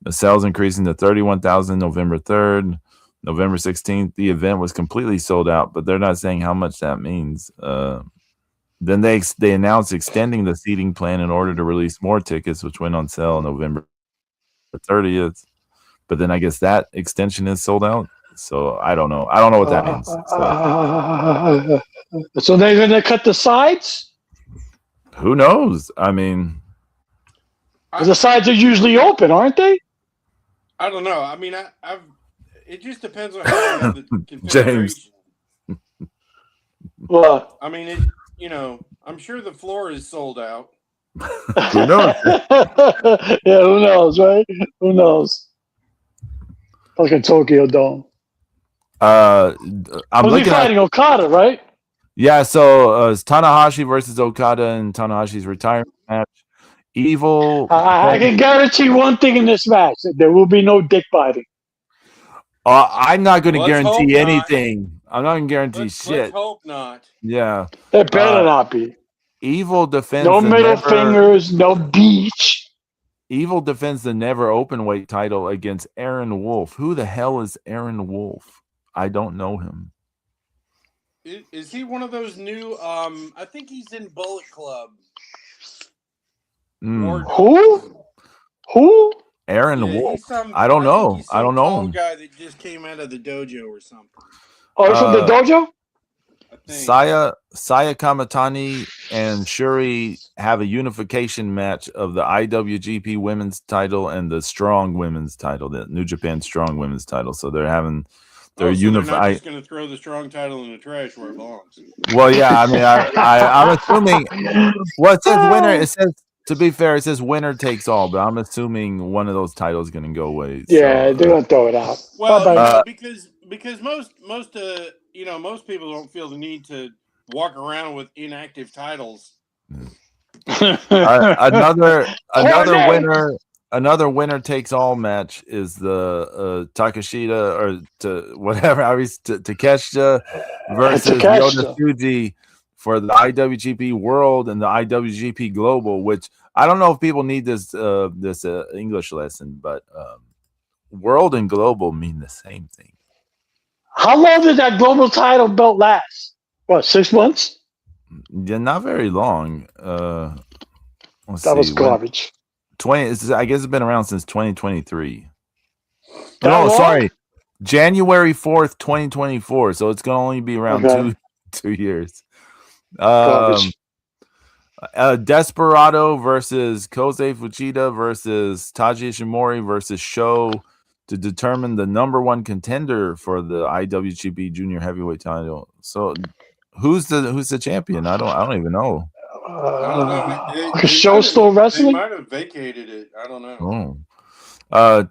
The sales increasing to 31,000 November 3rd. November 16th, the event was completely sold out, but they're not saying how much that means. Then they announced extending the seating plan in order to release more tickets, which went on sale November 30th. But then I guess that extension is sold out. So I don't know. I don't know what that means. So they're going to cut the sides? Who knows? I mean, the sides are usually open, aren't they? I don't know. I mean, it just depends on how the configuration. James. What? I mean, I'm sure the floor is sold out. Who knows? Yeah, who knows, right? Who knows? Fucking Tokyo Dome. I'm looking fighting Okada, right? Yeah, so it's Tanahashi versus Okada in Tanahashi's retirement match. Evil. I can guarantee one thing in this match: there will be no dick biting. I'm not going to guarantee anything. I'm not going to guarantee shit. Let's hope not. Yeah. It better not be. Evil defends no middle fingers, no beach. Evil defends the never open weight title against Aaron Wolf. Who the hell is Aaron Wolf? I don't know him. Is he one of those new? I think he's in Bullet Club. Who? Aaron Wolf. I don't know. I don't know him. Guy that just came out of the dojo or something. Oh, he's from the dojo? Saya Kamatani and Shuri have a unification match of the IWGP Women's title and the Strong Women's title, the New Japan Strong Women's title. So they're having unified. They're not just going to throw the Strong title in the trash where it belongs. Well, yeah. I mean, I'm assuming. Well, it says winner. It says, to be fair, it says winner takes all, but I'm assuming one of those titles is going to go away. Yeah, they're going to throw it out. Well, because most people don't feel the need to walk around with inactive titles. Another Coordinate! winner. Another winner takes all match is the Takeshita or to whatever Takeshita versus Yota Takeshita. Tsuji for the IWGP World and the IWGP Global. Which I don't know if people need this English lesson, but World and Global mean the same thing. How long did that global title belt last? What, 6 months? Yeah, not very long. Let's That see. was garbage. 20. I guess it's been around since 2023. That No, long? sorry, January 4th, 2024. So it's gonna only be around Okay. two years. Garbage. Desperado versus Kosei Fujita versus Taji Ishimori versus Sho to determine the number one contender for the IWGP Junior Heavyweight title. So who's the champion? I don't even know. I don't know. Show still They wrestling? might have vacated it. I don't know.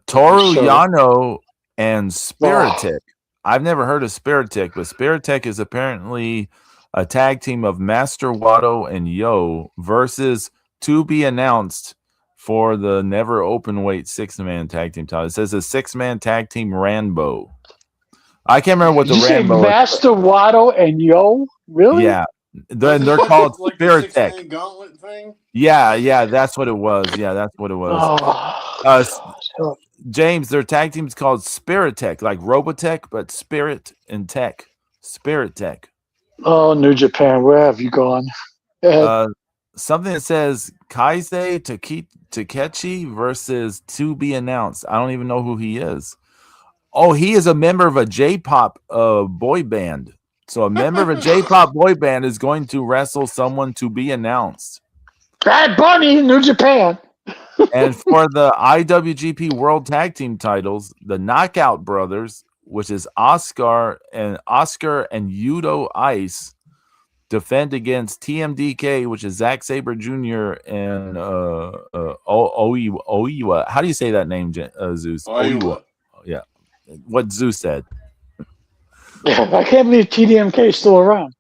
Toru Sure. Yano and Spiritek. I've never heard of Spiritek, but Spiritek is apparently a tag team of Master Wato and Yo versus to be announced for the never open weight 6-man tag team title. It says a 6-man tag team Rambo. I can't remember what Did the you say Rambo is. Master Watto and Yo? Really? Yeah. They're called like the 6-man Spiritek. gauntlet thing. Yeah, that's what it was. Yeah, that's what it was. Oh. James, their tag team's called Spiritek, like Robotech, but Spirit and Tech. Spiritek. Oh, New Japan, where have you gone? Something that says Kaisei Takechi versus to be announced. I don't even know who he is. Oh, he is a member of a J-pop boy band. So a member of a J-pop boy band is going to wrestle someone to be announced. Bad Bunny, New Japan. And for the IWGP World Tag Team titles, the Knockout Brothers, which is Oscar and Yudo Ice, defend against TMDK, which is Zack Sabre Jr. and Oiwa. How do you say that name, Zeus? Oiwa. Yeah. What Zeus said. I can't believe TDMK is still around.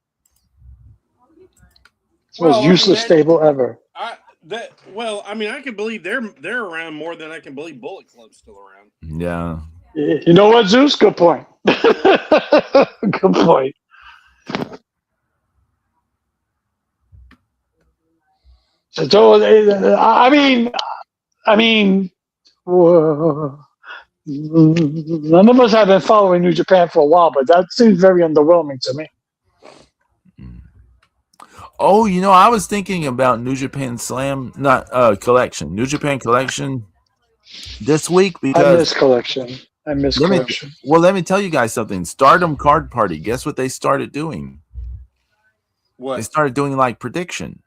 It's the most useless stable ever. I can believe they're around more than I can believe Bullet Club's still around. Yeah. You know what, Zeus? Good point. Good point. So I mean, none of us have been following New Japan for a while, but that seems very underwhelming to me. Oh, I was thinking about New Japan Slam, not Collection, New Japan Collection this week because I miss Collection. Collection. Let me tell you guys something. Stardom Card Party. Guess what they started doing? What? They started doing like prediction.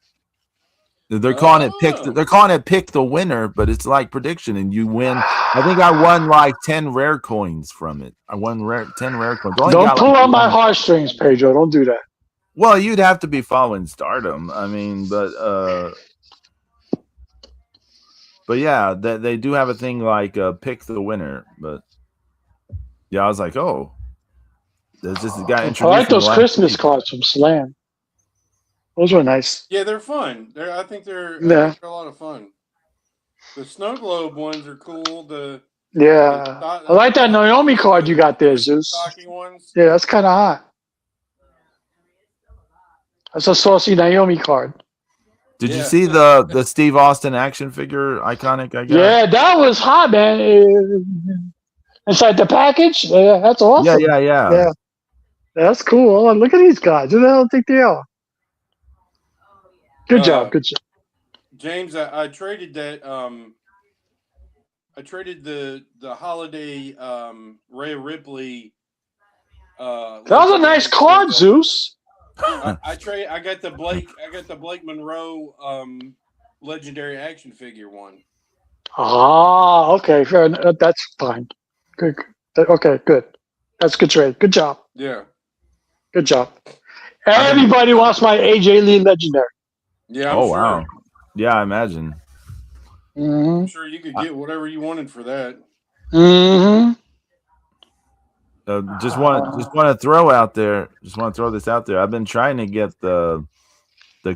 They're calling it pick. They're calling it pick the winner, but it's like prediction, and you win. I think I won like 10 rare coins from it. I won 10 rare coins. Don't pull on my heartstrings, Pedro. Don't do that. Well, you'd have to be following Stardom. I mean, but yeah, they do have a thing like pick the winner. But yeah, I was like, oh, there's just a guy introduced. I like those Christmas cards from Slam. Those were nice. Yeah, they're fun. I think they're a lot of fun. The Snow Globe ones are cool. I like that Naomi card you got there, Zeus. Stocking ones. Yeah, that's kind of hot. That's a saucy Naomi card. Did you see the Steve Austin action figure iconic I got? Yeah, that was hot, man. Inside the package? Yeah, that's awesome. Yeah. That's cool. Oh, look at these guys. Who the hell think they are? Good job. James, I traded that. I traded the holiday Rhea Ripley. That was a nice card, Zeus. I got the Blake Monroe legendary action figure one. Ah, okay, fair enough. That's fine. Good. Okay, good. That's a good trade. Good job. Yeah. Good job. Everybody wants my AJ Lee legendary. Yeah. I'm sure. Wow. Yeah, I imagine. I'm sure you could get whatever you wanted for that. Just want to throw out there. Just want to throw this out there. I've been trying to get the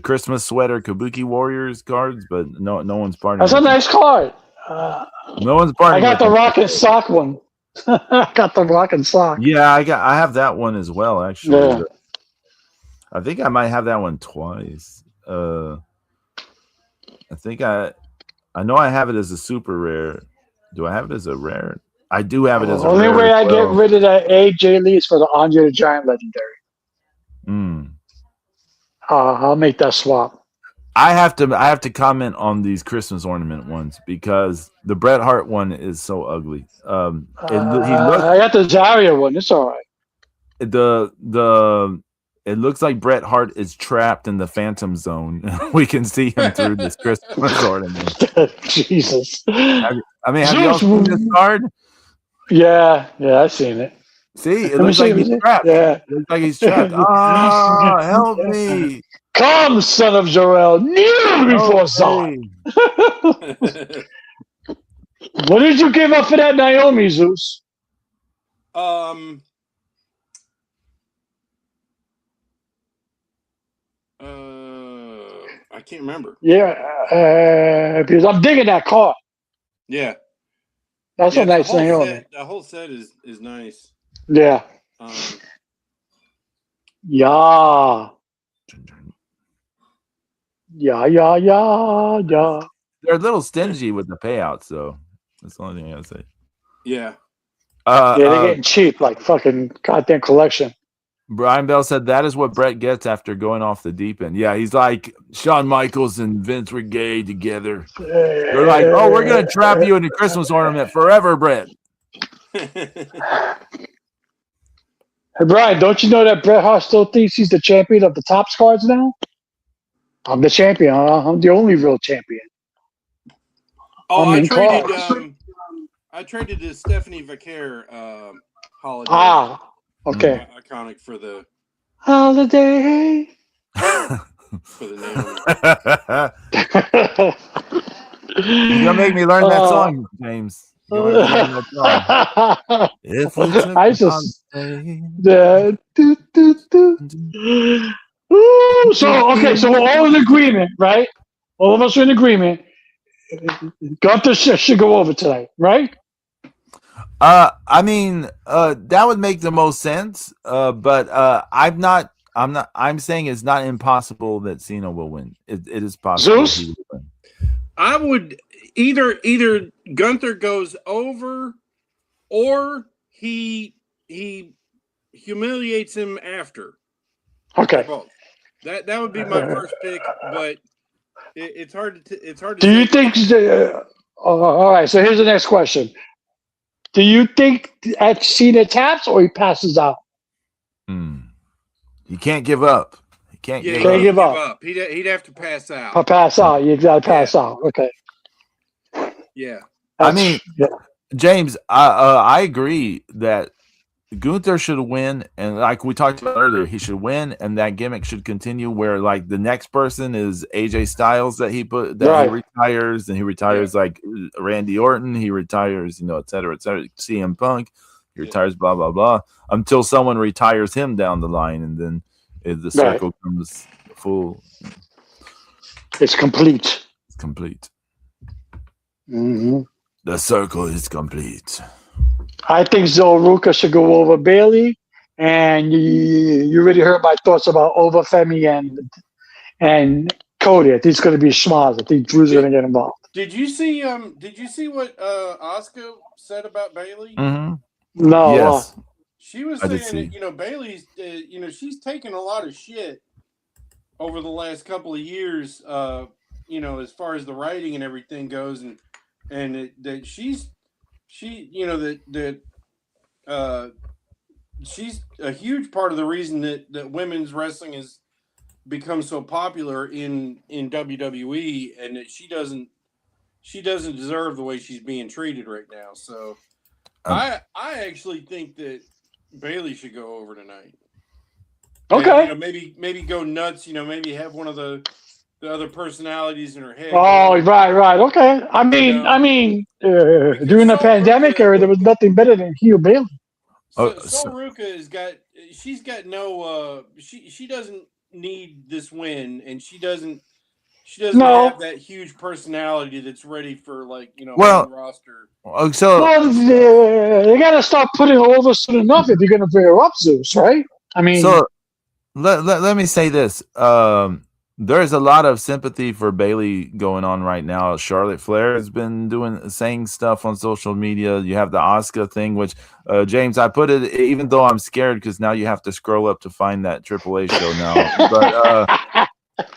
Christmas sweater Kabuki Warriors cards, but no one's partnering. That's a nice card. No one's partnering. I got the Rock and Sock one. I got the Rock and Sock. Yeah, I have that one as well. Actually, Yeah. I think I might have that one twice. I think I know I have it as a super rare. Do I have it as a rare? I do have it as a rare. The only way I get rid of that AJ Lee is for the Andre the Giant Legendary. I'll make that swap. I have to comment on these Christmas ornament ones because the Bret Hart one is so ugly. I got the Zarya one. It's all right. It looks like Bret Hart is trapped in the Phantom Zone. We can see him through this Christmas ornament. Jesus. Have you all seen this card? Yeah, I've seen it. See, it looks like he's trapped. Yeah, it looks like he's trapped. Ah, help me! Come, son of Jarrell, kneel before Zod. What did you give up for that Naomi, Zeus? I can't remember. Yeah, because I'm digging that card. Yeah, that's a nice Naomi. The whole set is nice. Yeah. Yeah. They're a little stingy with the payouts, though. That's the only thing I gotta say. Yeah. They're getting cheap, like fucking goddamn collection. Brian Bell said that is what Bret gets after going off the deep end. Yeah, he's like Shawn Michaels and Vince were gay together. They're like, oh, we're gonna trap you in a Christmas ornament forever, Bret. Hey, Brian, don't you know that Bret Hart still thinks he's the champion of the Topps cards now? I'm the champion. I'm the only real champion. Oh, I traded the Stephanie Vaquer holiday. Okay. Iconic for the holiday. For the name. You're gonna make me learn that song, James. If I just so we're all in agreement, right? All of us are in agreement. Gunther should go over tonight, right? That would make the most sense. But I'm saying it's not impossible that Cena will win. It is possible. Zeus? He will win. I would either Gunther goes over or he humiliates him after. Okay. Both. That would be my first pick, but it's hard to Do you think all right, so here's the next question. Do you think Cena taps or he passes out? You can't give up. He can't give up. He'd have to pass out. Pass out. You got to pass out. Okay. Yeah. James, I agree that Gunther should win, and like we talked about earlier, he should win, and that gimmick should continue. Where like the next person is AJ Styles he retires, and he retires like Randy Orton, he retires, et cetera, et cetera. CM Punk, he retires, blah blah blah, until someone retires him down the line, and then the circle comes full. It's complete. It's complete. Mm-hmm. The circle is complete. I think Zoruka should go over Bailey, and you already heard my thoughts about over Femi and Cody. I think it's going to be schmoz. I think Drew's going to get involved. Did you see what Asuka said about Bailey? Mm-hmm. No. Yes. She was saying that Bailey's she's taken a lot of shit over the last couple of years. As far as the writing and everything goes, and that she's a huge part of the reason that women's wrestling has become so popular in WWE, and that she doesn't deserve the way she's being treated right now. So I actually think that Bailey should go over tonight. Okay. And, maybe go nuts. Maybe have one of the other personalities in her head. Oh, right. Okay. During the pandemic era, there was nothing better than heel Bailey. Sol Ruka she's got no she doesn't need this win, and she doesn't No. have that huge personality that's ready for main roster. Well, they got to start putting her over soon enough if you're going to bring her up, Zeus, right? I mean, so let me say this. There's a lot of sympathy for Bailey going on right now. Charlotte Flair has been saying stuff on social media. You have the Asuka thing, which James, I put it, even though I'm scared because now you have to scroll up to find that Triple A show now. But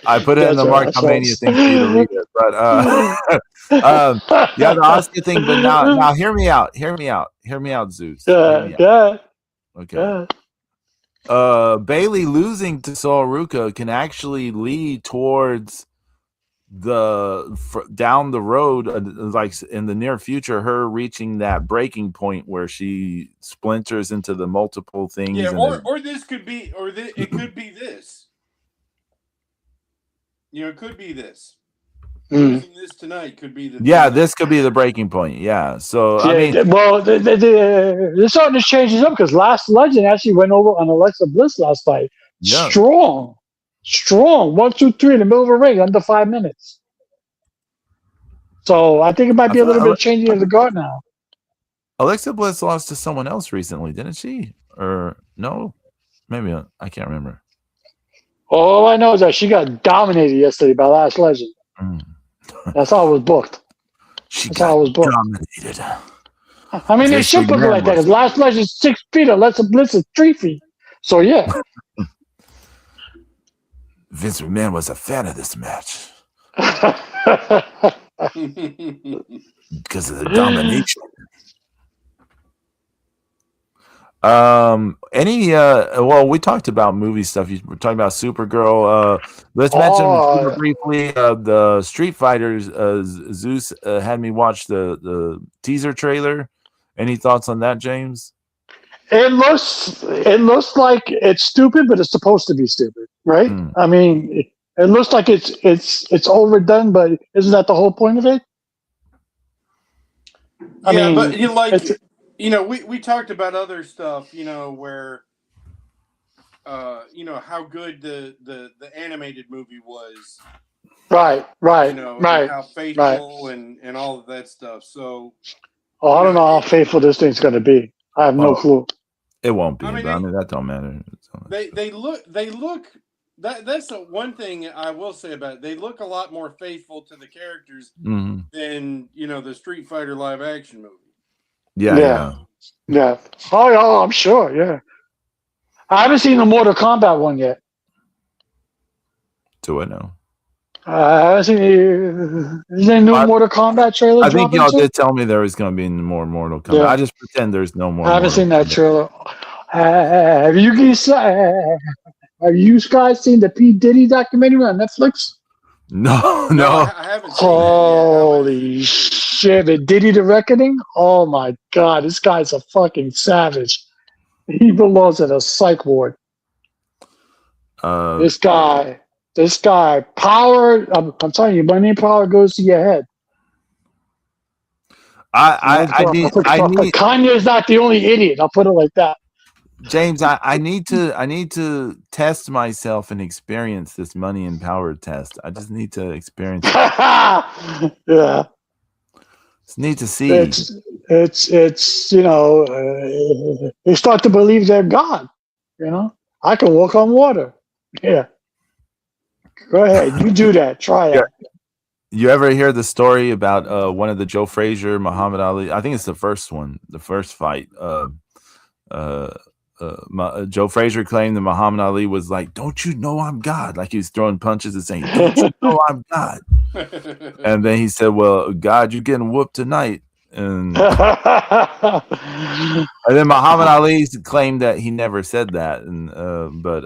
I put it in the Mark Mania thing for you to read it. But yeah, the Asuka thing. But now hear me out, Zeus. Hear me out. Okay. Bailey losing to Sol Ruka can actually lead towards down the road, like in the near future, her reaching that breaking point where she splinters into the multiple things. Yeah, or this could be, it could be this. It could be this. Losing this tonight could be the this could be the breaking point. Yeah. So I mean, they're starting to change it up because Last Legend actually went over on Alexa Bliss last night. Yeah. Strong. 1, 2, 3 in the middle of a ring under 5 minutes. So I think it might be a little bit changing of the guard now. Alexa Bliss lost to someone else recently, didn't she? Or no? Maybe I can't remember. All I know is that she got dominated yesterday by Last Legend. That's how it was booked. Dominated. I mean, they should book it like that because Last Legend is 6 feet, Alexa Bliss is 3 feet. So, yeah. Vince McMahon was a fan of this match. Because of the domination. We talked about movie stuff. You were talking about Supergirl. Let's mention briefly the Street Fighters. Zeus had me watch the teaser trailer. Any thoughts on that, James? It looks like it's stupid, but it's supposed to be stupid, right? I mean, it looks like it's overdone, but isn't that the whole point of it? I mean, but we talked about other stuff, where how good the animated movie was. Right. How faithful and all of that stuff. So I don't know how faithful this thing's going to be. I have no clue. It won't be. I mean, that don't matter. They look. That's the one thing I will say about it. They look a lot more faithful to the characters than the Street Fighter live action movie. Yeah. Oh, I'm sure. Yeah, I haven't seen the Mortal Kombat one yet. Do I know? I haven't seen. Is there a new Mortal Kombat trailer? I think y'all did tell me there was going to be more Mortal Kombat. Yeah. I just pretend there's no more. I haven't seen that trailer. Have you guys seen the P. Diddy documentary on Netflix? No. I haven't seen Holy shit. The Diddy the Reckoning? Oh my God. This guy's a fucking savage. He belongs in a psych ward. This guy, power. I'm telling you, money and power goes to your head. Kanye's not the only idiot. I'll put it like that. James, I need to test myself and experience this money and power test. I just need to experience it. Yeah. Just need to see. It's they start to believe they're God. I can walk on water. Yeah. Go ahead. You do that. Try it. You ever hear the story about one of the Joe Frazier, Muhammad Ali? I think it's the first one, the first fight. Joe Frazier claimed that Muhammad Ali was like, "Don't you know I'm God?" Like he was throwing punches and saying, "Don't you know I'm God?" And then he said, "Well, God, you're getting whooped tonight." And then Muhammad Ali claimed that he never said that, but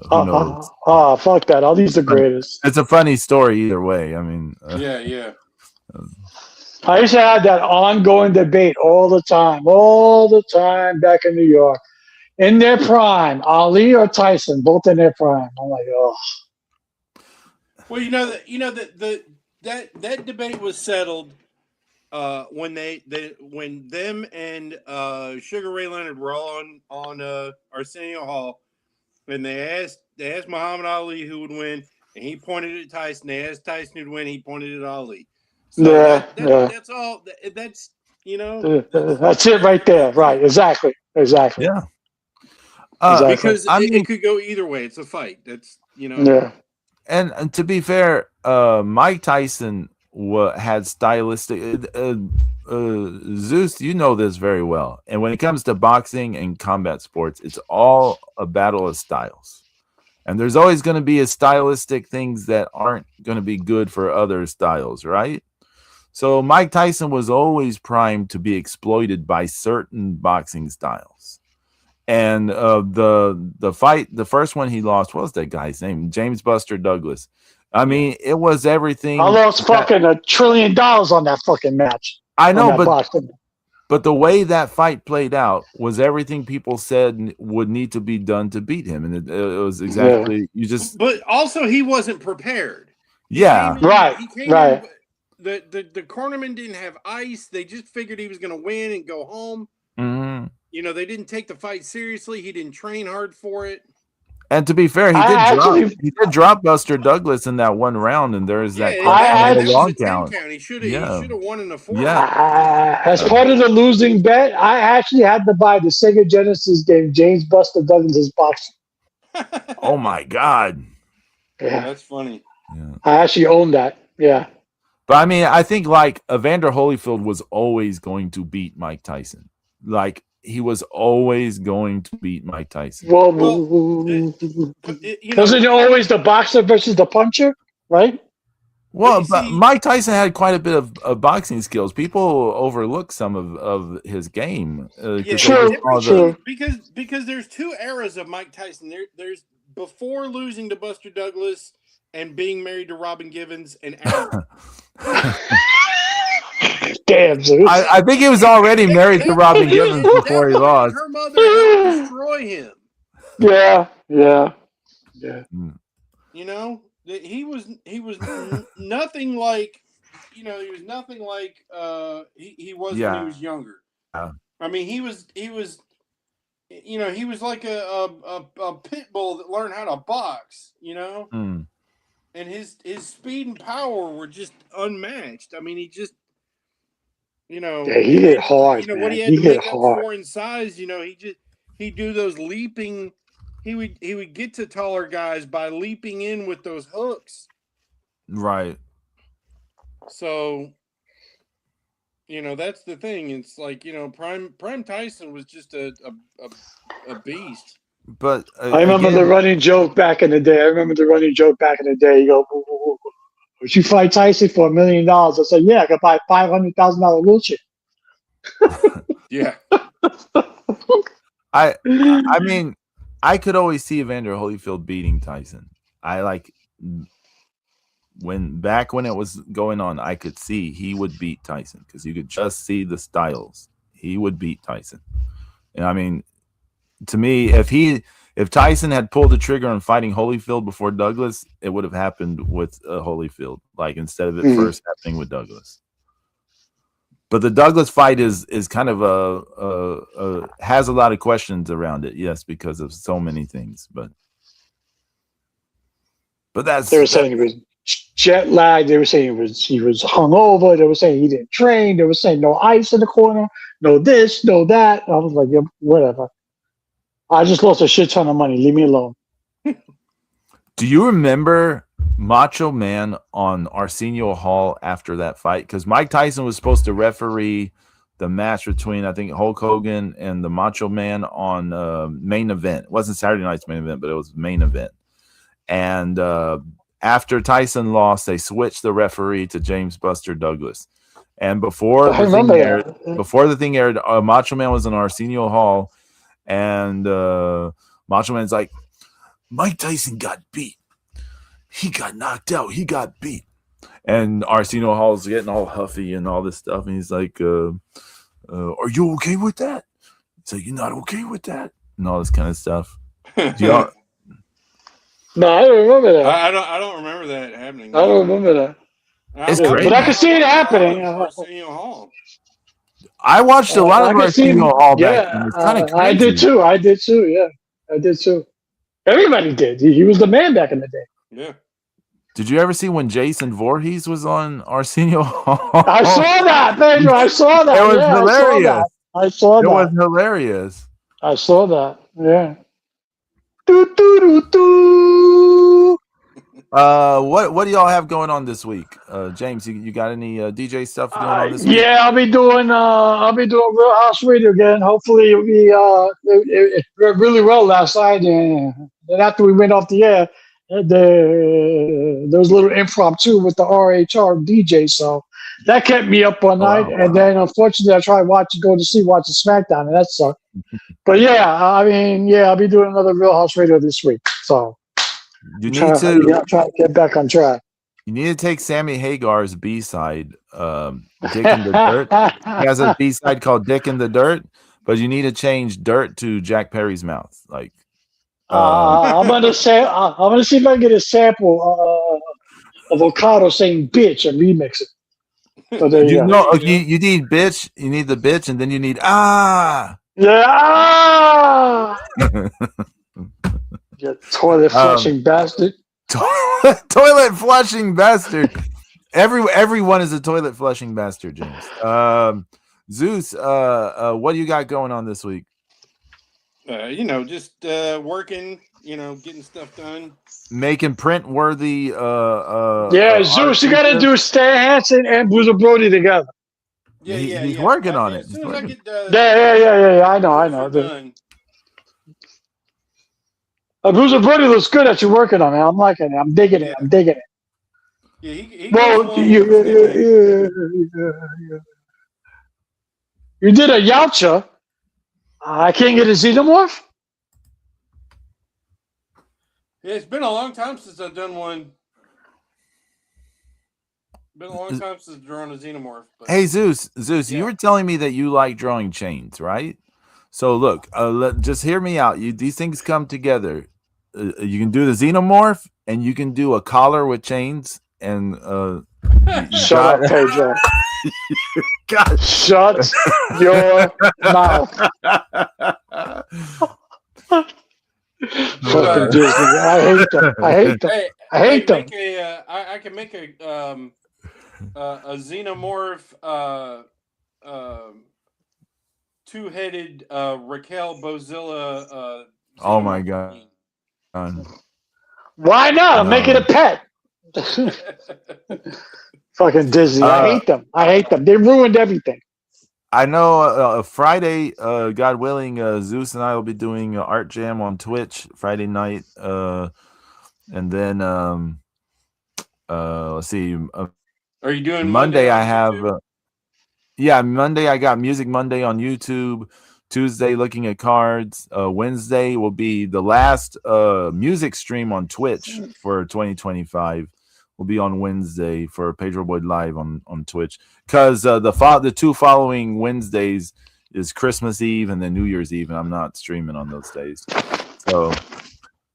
who knows? Fuck that! Ali's the greatest. It's a funny story either way. I mean, yeah. I used to have that ongoing debate all the time back in New York. In their prime, Ali or Tyson, both in their prime. I'm like, oh. Well, that debate was settled when when them and Sugar Ray Leonard were all on Arsenio Hall, and they asked Muhammad Ali who would win, and he pointed at Tyson. They asked Tyson who'd win, he pointed at Ali. So that's all. That's that's it right there. Right, exactly. Yeah. Exactly. Because it could go either way. It's a fight. That's Yeah. And to be fair, Mike Tyson had stylistic. Zeus, you know this very well. And when it comes to boxing and combat sports, it's all a battle of styles. And there's always going to be a stylistic things that aren't going to be good for other styles, right? So Mike Tyson was always primed to be exploited by certain boxing styles. And the fight, the first one he lost, what was that guy's name? James Buster Douglas. I mean, it was everything. I lost fucking $1 trillion on that fucking match. I know, but the way that fight played out was everything people said would need to be done to beat him, and it was exactly you just. But also, he wasn't prepared. Right. The cornerman didn't have ice. They just figured he was going to win and go home. Mm-hmm. They didn't take the fight seriously. He didn't train hard for it. And to be fair, he did drop Buster Douglas in that one round, and there's that long count. He should have won in the fourth. Yeah. As part of the losing bet, I actually had to buy the Sega Genesis game James Buster Douglas' boxing. Oh my God! Yeah, that's funny. Yeah. I actually own that. Yeah. But I mean, I think like Evander Holyfield was always going to beat Mike Tyson. Like he was always going to beat Mike Tyson. Well wasn't it always the boxer versus the puncher, right? Well, but Mike Tyson had quite a bit of boxing skills. People overlook some of his game. True. Because there's two eras of Mike Tyson. There's before losing to Buster Douglas and being married to Robin Givens and after. Damn, Zeus. I think he was already married to Robin Givens before he lost. Her mother helped destroy him. Yeah. He was nothing like he was nothing like he was when he was younger. I mean, he was like a pit bull that learned how to box. And his speed and power were just unmatched. I mean, he just. He hit hard. What he had to make up for in size, he'd do those leaping. He would get to taller guys by leaping in with those hooks. Right. So, that's the thing. It's like Prime Tyson was just a beast. But I remember the running joke back in the day. You go, would you fight Tyson for $1 million? I said, yeah, I could buy $500,000 wheelchair. Yeah. I mean, I could always see Evander Holyfield beating Tyson. When it was going on, I could see he would beat Tyson because you could just see the styles. He would beat Tyson. And I mean, to me, if Tyson had pulled the trigger on fighting Holyfield before Douglas, it would have happened with Holyfield, like instead of it first happening with Douglas. But the Douglas fight is kind of has a lot of questions around it, yes, because of so many things. But that's they were saying he was jet lagged. They were saying he was hungover. They were saying he didn't train. They were saying no ice in the corner, no this, no that. I was like, yeah, whatever. I just lost a shit ton of money. Leave me alone. Do you remember Macho Man on Arsenio Hall after that fight? Because Mike Tyson was supposed to referee the match between, I think, Hulk Hogan and the Macho Man on main event. It wasn't Saturday night's main event, but it was main event. And after Tyson lost, they switched the referee to James Buster Douglas. And before the thing aired, Macho Man was in Arsenio Hall. And Macho Man's like, Mike Tyson got beat. He got knocked out. He got beat. And Arsenio Hall's getting all huffy and all this stuff. And he's like, are you okay with that? He's like, you're not okay with that? And all this kind of stuff. No, I don't remember that. I don't remember that happening. I don't remember that. It's watched great. But I can see it happening. Arsenio Hall. I watched a lot I of can see. Arsenio Hall back Yeah, then. It's kind of I did crazy. too. I did too. Yeah, I did too. Everybody did. He was the man back in the day. Yeah. Did you ever see when Jason Voorhees was on Arsenio Hall? I saw that, Pedro. I saw that. It was Yeah, I saw that. hilarious. I saw It was that. hilarious. I saw that. Yeah. Doo, doo, doo, doo. What do y'all have going on this week? James, you got any DJ stuff going on this week? Yeah, I'll be doing Real House Radio again. Hopefully it'll be it went really well last night, and then after we went off the air, there was a little impromptu with the RHR DJ, so that kept me up all night. Wow. And then unfortunately, I tried watching SmackDown, and that sucked. But yeah, I mean, yeah, I'll be doing another Real House Radio this week, so You I'm need trying to to get back on track. you need to take Sammy Hagar's B-side, Dick in the Dirt. He has a B-side called Dick in the Dirt, but you need to change dirt to Jack Perry's mouth. Like I'm gonna see if I can get a sample of Okado saying "bitch" and remix it. So there you go. you need bitch, you need the bitch, and then you need ah. Yeah. You toilet flushing bastard. Toilet flushing bastard. Everyone is a toilet flushing bastard, James. Zeus, what do you got going on this week? Just working, getting stuff done. Making print worthy Zeus, you gotta do Stan Hansen and Bruiser Brody together. He's working on it. As soon as I get Yeah. I know. done. Bruiser Brody looks good that you're working on it. I'm liking it. I'm digging it. Yeah, he Well, you did a Yautja. I can't get a Xenomorph. Yeah, it's been a long time since I've done one. Been a long time since I've drawn a Xenomorph. But... Hey, Zeus, you were telling me that you like drawing chains, right? So look, just hear me out. These things come together. You can do the Xenomorph, and you can do a collar with chains. And shut up, Pedro. God. Shut your mouth. Fucking Disney. I hate them. Hey, I hate them. I can make a Xenomorph two-headed Raquel Bozilla. Oh my god! Why not? I'm making a pet. Fucking Disney. I hate them. They ruined everything. I know Friday, God willing, Zeus and I will be doing Art Jam on Twitch Friday night. And then let's see. Are you doing Monday? I have Monday I got Music Monday on YouTube. Tuesday looking at cards. Wednesday will be the last music stream on Twitch for 2025. Will be on Wednesday for Pedro Boyd Live on Twitch, because the two following Wednesdays is Christmas Eve and then New Year's Eve, and I'm not streaming on those days. So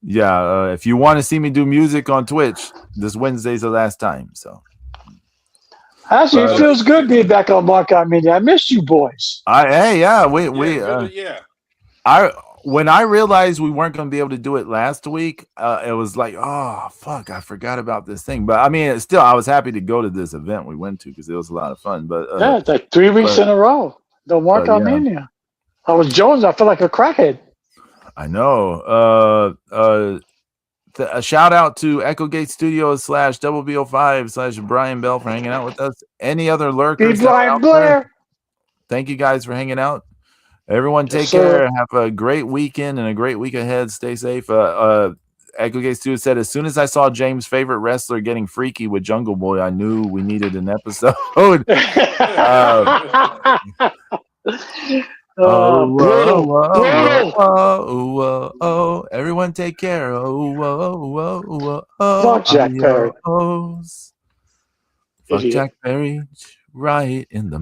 yeah, if you want to see me do music on Twitch, this Wednesday's the last time. So actually, it feels good being back on Out Mania. I missed you boys. When I realized we weren't going to be able to do it last week, it was like, oh, fuck, I forgot about this thing. But I mean, still, I was happy to go to this event we went to because it was a lot of fun. But yeah, it's like 3 weeks in a row. The Out Mania. I was Jones. I feel like a crackhead. I know. A shout out to Echo Gate Studios /WBO5 /Brian Bell for hanging out with us. Any other lurkers? Brian Blair. Thank you guys for hanging out. Everyone take care. Have a great weekend and a great week ahead. Stay safe. Echo Gate Studios said, as soon as I saw James' favorite wrestler getting freaky with Jungle Boy, I knew we needed an episode. Everyone take care. Fuck Jack Perry. Fuck Jack Perry right in the